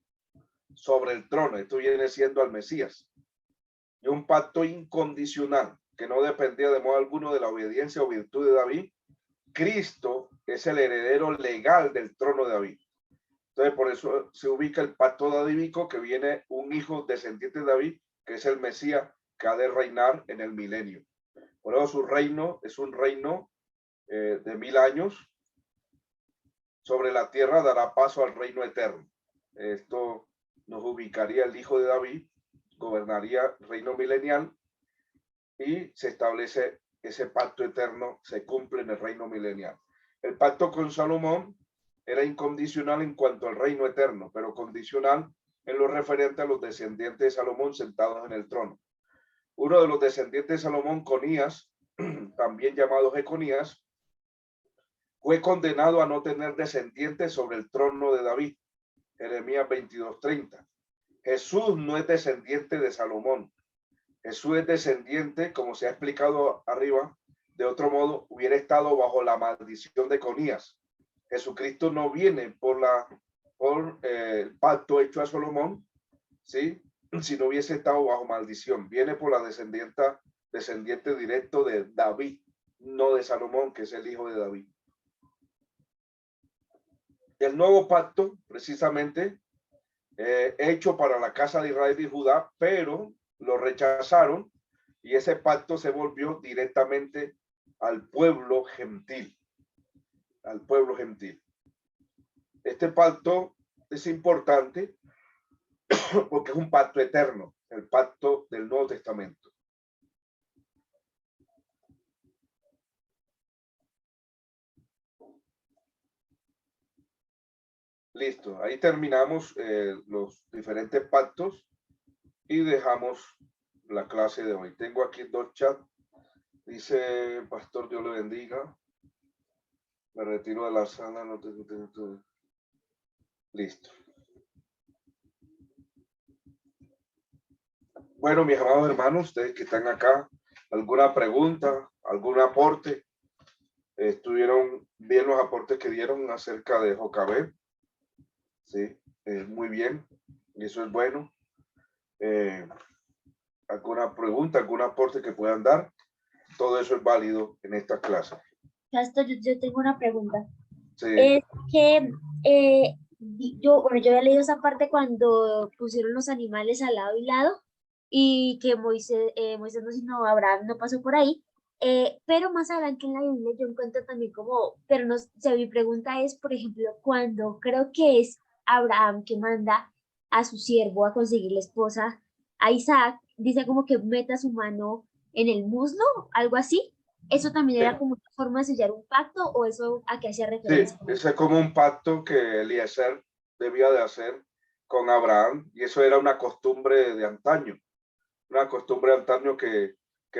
sobre el trono. Esto viene siendo al Mesías. Y un pacto incondicional que no dependía de modo alguno de la obediencia o virtud de David. Cristo es el heredero legal del trono de David. Entonces, por eso se ubica el pacto davídico, que viene un hijo descendiente de David, que es el Mesías, que ha de reinar en el milenio. Por eso su reino es un reino de 1000 años. Sobre la tierra dará paso al reino eterno. Esto nos ubicaría el hijo de David, gobernaría el reino milenial, y se establece ese pacto eterno, se cumple en el reino milenial. El pacto con Salomón era incondicional en cuanto al reino eterno, pero condicional en lo referente a los descendientes de Salomón sentados en el trono. Uno de los descendientes de Salomón, Conías, también llamado Jeconías, fue condenado a no tener descendientes sobre el trono de David. Jeremías 22:30. Jesús no es descendiente de Salomón. Jesús es descendiente, como se ha explicado arriba, de otro modo, hubiera estado bajo la maldición de Conías. Jesucristo no viene por la por el pacto hecho a Salomón, ¿sí? Si no hubiese estado bajo maldición. Viene por la descendiente directo de David, no de Salomón, que es el hijo de David. El nuevo pacto, precisamente, hecho para la casa de Israel y Judá, pero lo rechazaron y ese pacto se volvió directamente al pueblo gentil. Al pueblo gentil. Este pacto es importante porque es un pacto eterno, el pacto del Nuevo Testamento. Listo, ahí terminamos los diferentes pactos y dejamos la clase de hoy. Tengo aquí 2 chats. Dice, pastor, Dios le bendiga. Me retiro de la sala. No te... Listo. Bueno, mis amados hermanos, ustedes que están acá, ¿alguna pregunta, algún aporte? ¿Estuvieron bien los aportes que dieron acerca de Jocabed? Sí, muy bien, y eso es bueno. ¿Alguna pregunta, algún aporte que puedan dar? Todo eso es válido en esta clase. Pastor, yo tengo una pregunta. Sí. Es que yo había leído esa parte cuando pusieron los animales al lado y lado y que Moisés no, sino Abraham no pasó por ahí. Pero más adelante en la Biblia yo encuentro también como, pero no sé, mi pregunta es, por ejemplo, cuando creo que es Abraham que manda a su siervo a conseguir la esposa a Isaac, dice como que meta su mano en el muslo, algo así. ¿Eso también era como una forma de sellar un pacto o eso a qué hacía Sí, referencia? ese es como un pacto que Eliezer debía de hacer con Abraham y eso era una costumbre de antaño. Una costumbre de antaño que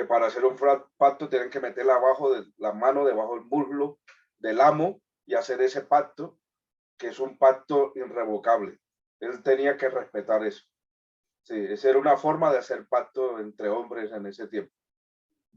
para hacer un pacto tienen que meter la mano debajo del muslo del amo y hacer ese pacto, que es un pacto irrevocable. Él tenía que respetar eso. Sí, esa era una forma de hacer pacto entre hombres en ese tiempo.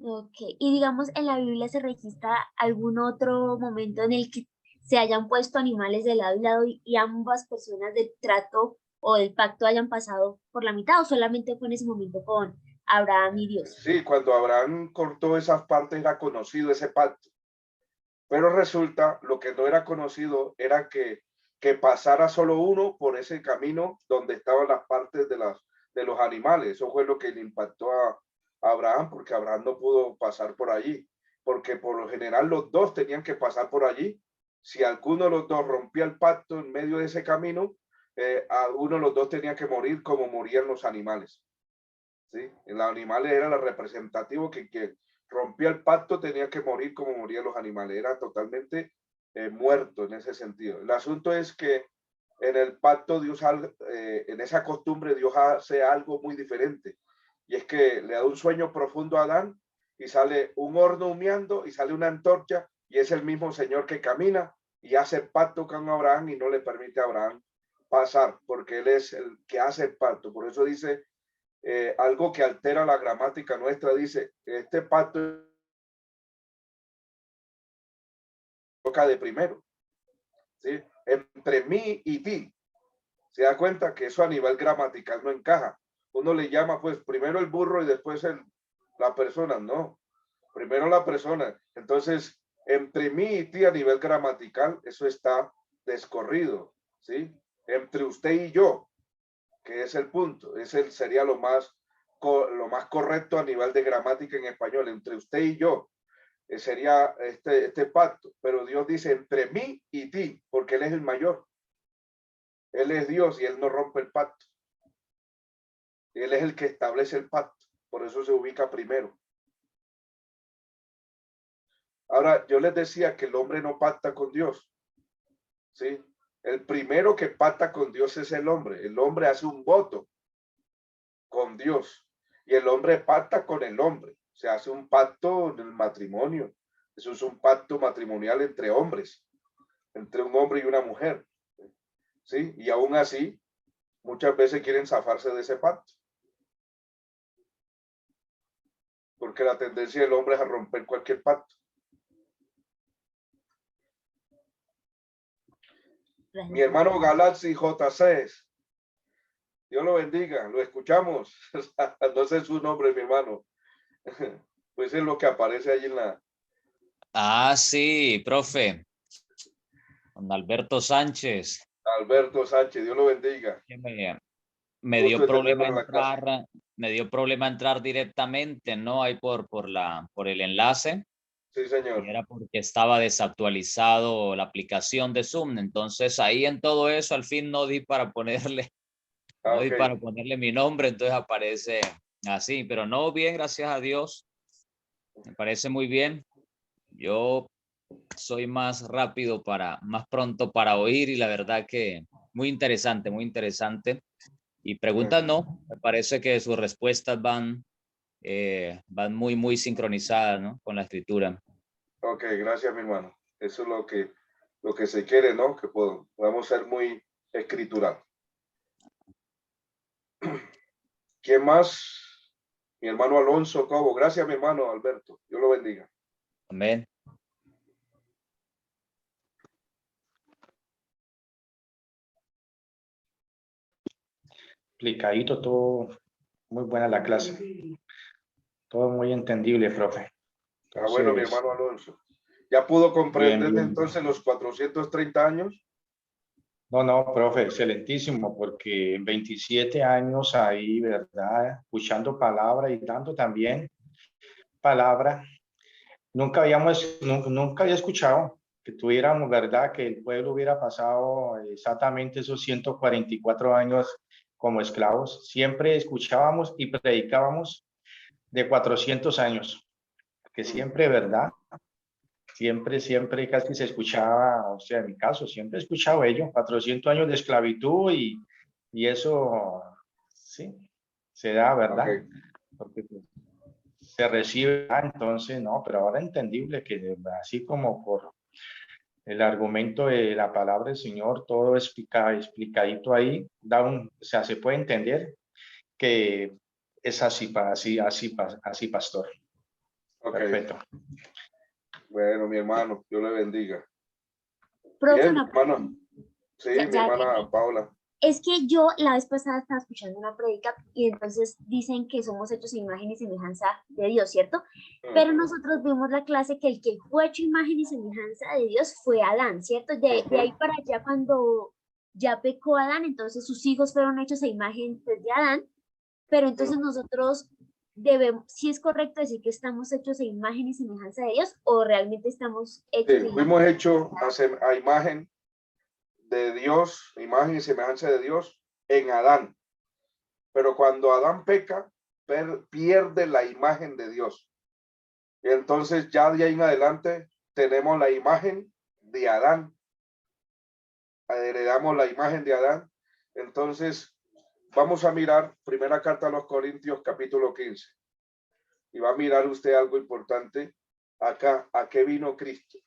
Ok, y digamos, en la Biblia se registra algún otro momento en el que se hayan puesto animales de lado y lado y ambas personas del trato o del pacto hayan pasado por la mitad o solamente fue en ese momento con Abraham y Dios. Sí, cuando Abraham cortó esas partes era conocido ese pacto. Pero resulta, lo que no era conocido era que pasara solo uno por ese camino donde estaban las partes de los animales. Eso fue lo que le impactó a Abraham, porque Abraham no pudo pasar por allí, porque por lo general los dos tenían que pasar por allí. Si alguno de los dos rompía el pacto en medio de ese camino, a uno de los dos tenía que morir como morían los animales. ¿Sí? Los animales era el representativo que rompía el pacto, tenía que morir como morían los animales, era totalmente muerto en ese sentido. El asunto es que en el pacto Dios, en esa costumbre Dios hace algo muy diferente, y es que le da un sueño profundo a Adán y sale un horno humeando y sale una antorcha y es el mismo Señor que camina y hace pacto con Abraham y no le permite a Abraham pasar porque él es el que hace el pacto. Por eso dice algo que altera la gramática nuestra, dice, este pacto toca de primero, ¿sí? Entre mí y ti. Se da cuenta que eso a nivel gramatical no encaja. Uno le llama pues primero el burro y después la persona, no. Primero la persona. Entonces, entre mí y ti a nivel gramatical, eso está descorrido, ¿sí? Entre usted y yo, que es el punto. Ese sería lo más correcto a nivel de gramática en español, entre usted y yo, sería este pacto, pero Dios dice entre mí y ti, porque Él es el mayor, Él es Dios y Él no rompe el pacto, Él es el que establece el pacto, por eso se ubica primero. Ahora, yo les decía que el hombre no pacta con Dios, ¿sí? El primero que pacta con Dios es el hombre hace un voto con Dios y el hombre pacta con el hombre. Se hace un pacto en el matrimonio. Eso es un pacto matrimonial entre hombres, entre un hombre y una mujer. ¿Sí? Y aún así, muchas veces quieren zafarse de ese pacto. Porque la tendencia del hombre es a romper cualquier pacto. Gracias. Mi hermano Galaxy JC. Dios lo bendiga, lo escuchamos. No sé su nombre, mi hermano. Pues es lo que aparece ahí en la... Ah, sí, profe. Don Alberto Sánchez. Alberto Sánchez, Dios lo bendiga. Que me dio Gusto de problema tenerlo en la casa. entrar, me dio problema entrar directamente, ¿no? Ahí por el enlace. Sí, señor. Y era porque estaba desactualizado la aplicación de Zoom. Entonces ahí en todo eso al fin no di para ponerle, Ah, no di ok. para ponerle mi nombre, entonces aparece así, pero no bien, gracias a Dios. Me parece muy bien. Yo soy más rápido más pronto para oír y la verdad que muy interesante, muy interesante. Y preguntas no, me parece que sus respuestas van muy, muy sincronizadas, ¿no? Con la escritura. Ok, gracias, mi hermano. Eso es lo que se quiere, ¿no? Que podamos ser muy escritural. ¿Quién más? Mi hermano Alonso Cobo. Gracias, mi hermano Alberto. Dios lo bendiga. Amén. Explicadito, todo muy buena la clase. Todo muy entendible, profe. Ah, bueno, mi Entonces, hermano Alonso. ¿Ya pudo bien, comprender bien. entonces los 430 años? No, profe, excelentísimo, porque en 27 años ahí, ¿verdad? Escuchando palabra y dando también palabra. Nunca había escuchado que tuviéramos, ¿verdad? Que el pueblo hubiera pasado exactamente esos 144 años como esclavos. Siempre escuchábamos y predicábamos de 400 años, que siempre, ¿verdad? Siempre casi se escuchaba, o sea, en mi caso, siempre he escuchado ello, 400 años de esclavitud y eso, sí, se da, ¿verdad? Ok. Porque pues, se recibe, entonces, no, pero ahora entendible que así como por el argumento de la palabra del Señor, todo explicadito ahí, o sea, se puede entender que es así, pastor. Ok. Perfecto. Bueno, mi hermano, Dios le bendiga. Profe, Bien, mi una hermano. Sí, mi ya, hermana Paula. es que yo la vez pasada estaba escuchando una prédica y entonces dicen que somos hechos a imagen y semejanza de Dios, ¿cierto? Pero nosotros vimos la clase que el que fue hecho imagen y semejanza de Dios fue Adán, ¿cierto? De ahí para allá cuando ya pecó Adán, entonces sus hijos fueron hechos a imagen pues, de Adán, pero entonces nosotros debemos, si es correcto decir que estamos hechos a imagen y semejanza de Dios o realmente estamos hechos Sí, a imagen. fuimos hechos a imagen de Dios, imagen y semejanza de Dios en Adán. Pero cuando Adán peca, pierde la imagen de Dios. Y entonces ya de ahí en adelante tenemos la imagen de Adán. Heredamos la imagen de Adán. Entonces vamos a mirar primera carta a los Corintios capítulo 15. Y va a mirar usted algo importante acá. ¿A qué vino Cristo?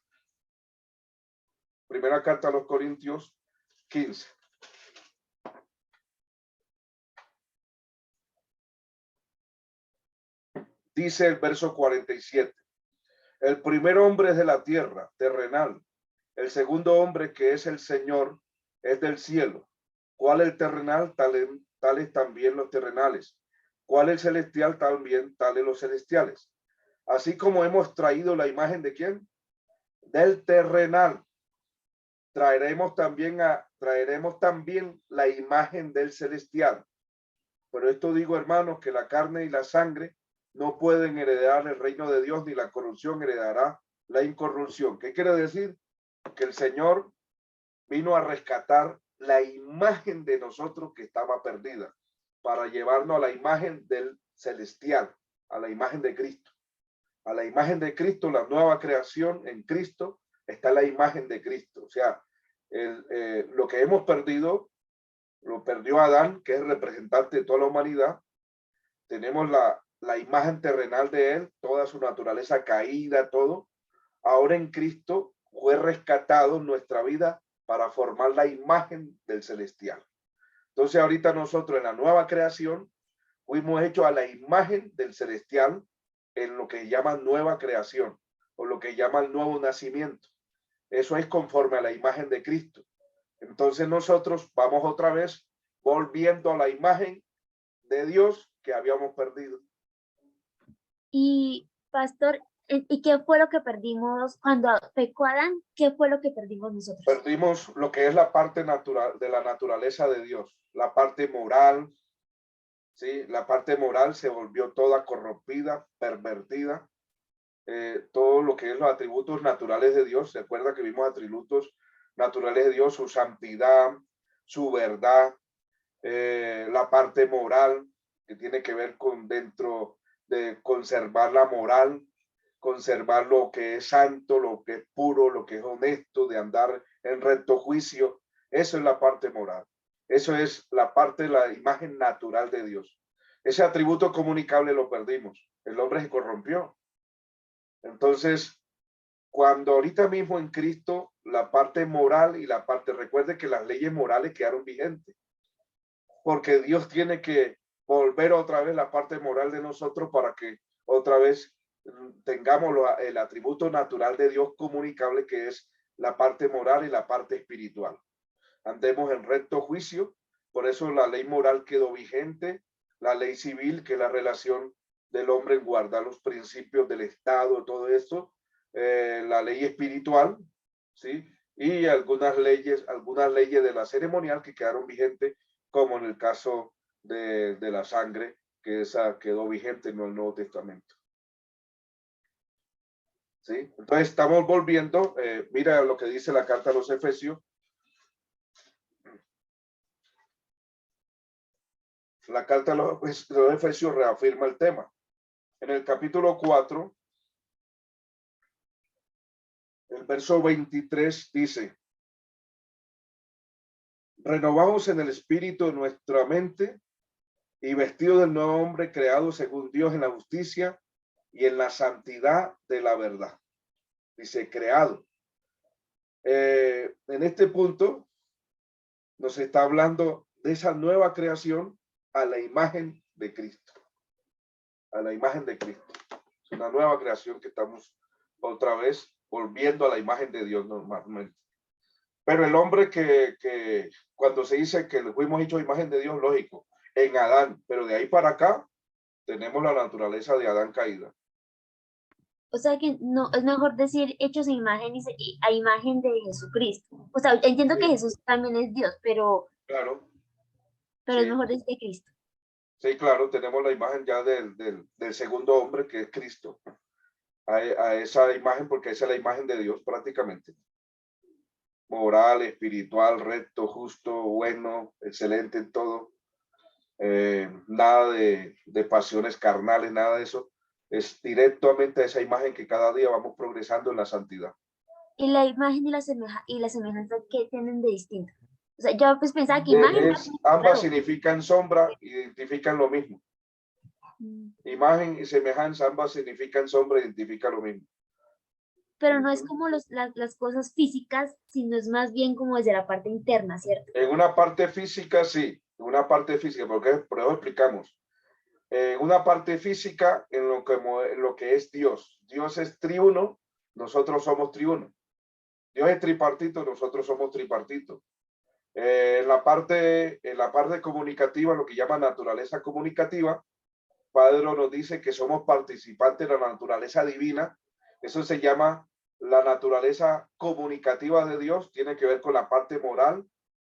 Primera carta a los Corintios 15. Dice el verso 47. El primer hombre es de la tierra, terrenal. El segundo hombre, que es el Señor, es del cielo. ¿Cuál es el terrenal? Tales también los terrenales. ¿Cuál es el celestial? También tales los celestiales. Así como hemos traído la imagen de quién? Del terrenal. Traeremos también la imagen del celestial. Pero esto digo, hermanos, que la carne y la sangre no pueden heredar el reino de Dios, ni la corrupción heredará la incorrupción. ¿Qué quiere decir? Que el Señor vino a rescatar la imagen de nosotros que estaba perdida, para llevarnos a la imagen del celestial, a la imagen de Cristo. A la imagen de Cristo, la nueva creación en Cristo, está la imagen de Cristo. O sea, lo que hemos perdido, lo perdió Adán, que es el representante de toda la humanidad. Tenemos la imagen terrenal de él, toda su naturaleza caída, todo. Ahora en Cristo fue rescatado en nuestra vida para formar la imagen del celestial. Entonces ahorita nosotros en la nueva creación fuimos hechos a la imagen del celestial en lo que llaman nueva creación o lo que llaman nuevo nacimiento. Eso es conforme a la imagen de Cristo. Entonces nosotros vamos otra vez volviendo a la imagen de Dios que habíamos perdido. Y pastor, ¿y qué fue lo que perdimos cuando pecó Adán? ¿Qué fue lo que perdimos nosotros? Perdimos lo que es la parte natural de la naturaleza de Dios, la parte moral, ¿sí? La parte moral se volvió toda corrompida, pervertida. Todo lo que es los atributos naturales de Dios, se acuerda que vimos atributos naturales de Dios, su santidad, su verdad, la parte moral que tiene que ver con dentro de conservar la moral, conservar lo que es santo, lo que es puro, lo que es honesto, de andar en recto juicio. Eso es la parte moral. Eso es la parte de la imagen natural de Dios. Ese atributo comunicable lo perdimos. El hombre se corrompió. Entonces, cuando ahorita mismo en Cristo, la parte moral y la parte, recuerde que las leyes morales quedaron vigentes, porque Dios tiene que volver otra vez la parte moral de nosotros para que otra vez tengamos el atributo natural de Dios comunicable, que es la parte moral y la parte espiritual. Andemos en recto juicio, por eso la ley moral quedó vigente, la ley civil, que es la relación del hombre en guardar los principios del Estado, todo esto, la ley espiritual, ¿sí? Y algunas leyes de la ceremonial que quedaron vigentes, como en el caso de la sangre, que esa quedó vigente en el Nuevo Testamento. ¿Sí? Entonces estamos volviendo, mira lo que dice la carta a los Efesios. La carta a los Efesios reafirma el tema. En el capítulo 4, el verso 23 dice: renovados en el espíritu de nuestra mente y vestidos del nuevo hombre creado según Dios en la justicia y en la santidad de la verdad. Dice creado. En este punto nos está hablando de esa nueva creación a la imagen de Cristo. A la imagen de Cristo. Es una nueva creación que estamos otra vez volviendo a la imagen de Dios normalmente. Pero el hombre que cuando se dice que fuimos hechos imagen de Dios, lógico, en Adán, pero de ahí para acá tenemos la naturaleza de Adán caída. O sea que no, es mejor decir hechos a imagen a imagen de Jesucristo. O sea, entiendo Sí. que Jesús también es Dios, pero Claro. es Sí. mejor decir de Cristo. Sí, claro, tenemos la imagen ya del segundo hombre, que es Cristo. A esa imagen, porque esa es la imagen de Dios prácticamente. Moral, espiritual, recto, justo, bueno, excelente en todo. Nada de pasiones carnales, nada de eso. Es directamente a esa imagen que cada día vamos progresando en la santidad. Y la imagen y la semejanza que tienen de distinto. O sea, yo pues pensaba que imagen, Ambas significan sombra, identifican lo mismo. Imagen y semejanza, ambas significan sombra, identifican lo mismo. pero no es como las cosas físicas, sino es más bien como desde la parte interna, ¿cierto? En una parte física, sí, en una parte física, porque por eso explicamos. En una parte física, en lo que es Dios. Dios es triuno, nosotros somos triuno. Dios es tripartito, nosotros somos tripartito. En la parte comunicativa, lo que llama naturaleza comunicativa, Pedro nos dice que somos participantes de la naturaleza divina. Eso se llama la naturaleza comunicativa de Dios. Tiene que ver con la parte moral,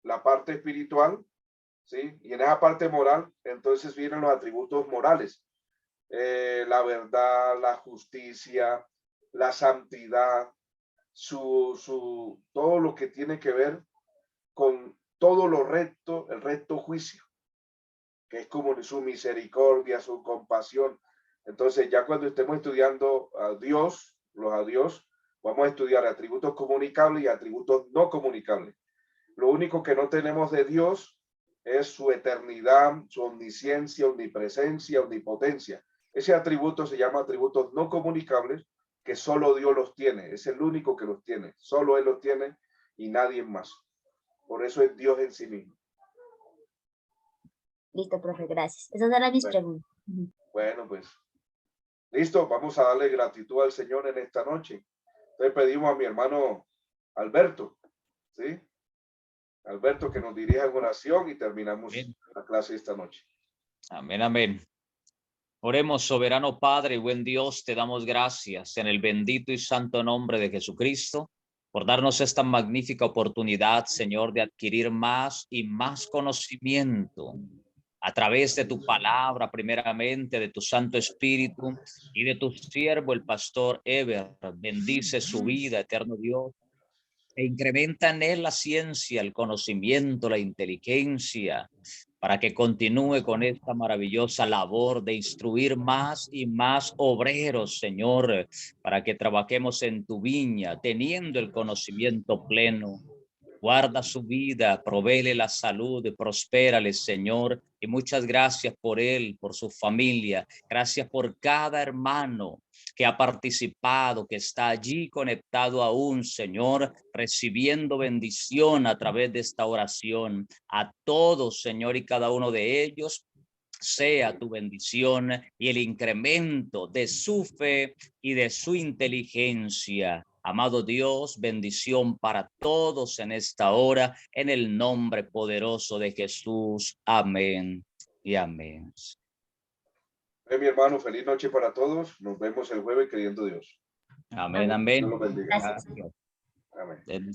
la parte espiritual, ¿sí? Y en esa parte moral, entonces vienen los atributos morales. La verdad, la justicia, la santidad, todo lo que tiene que ver con todo lo recto, el recto juicio, que es como su misericordia, su compasión. Entonces, ya cuando estemos estudiando a Dios, vamos a estudiar atributos comunicables y atributos no comunicables. Lo único que no tenemos de Dios es su eternidad, su omnisciencia, omnipresencia, omnipotencia. Ese atributo se llama atributos no comunicables, que solo Dios los tiene. Es el único que los tiene. Solo Él los tiene y nadie más. Por eso es Dios en sí mismo. Listo, profe, gracias. Esas eran mis preguntas. Bueno, pues listo, vamos a darle gratitud al Señor en esta noche. Le pedimos a mi hermano Alberto, ¿sí? Alberto, que nos dirija en oración y terminamos Amén. la clase esta noche. Amén, amén. Oremos, soberano Padre y buen Dios, te damos gracias en el bendito y santo nombre de Jesucristo por darnos esta magnífica oportunidad, Señor, de adquirir más y más conocimiento a través de tu palabra, primeramente, de tu Santo Espíritu y de tu siervo, el pastor Eber. Bendice su vida, eterno Dios, e incrementa en él la ciencia, el conocimiento, la inteligencia, para que continúe con esta maravillosa labor de instruir más y más obreros, Señor, para que trabajemos en tu viña, teniendo el conocimiento pleno. Guarda su vida, provéele la salud, prospérale, Señor, y muchas gracias por él, por su familia. Gracias por cada hermano que ha participado, que está allí conectado aún, Señor, recibiendo bendición a través de esta oración. A todos, Señor, y cada uno de ellos, sea tu bendición y el incremento de su fe y de su inteligencia. Amado Dios, bendición para todos en esta hora, en el nombre poderoso de Jesús. Amén y amén. Mi hermano, feliz noche para todos. Nos vemos el jueves, queriendo Dios. Amén, amén. Dios los bendiga. Gracias. Gracias. Amén. Bendición.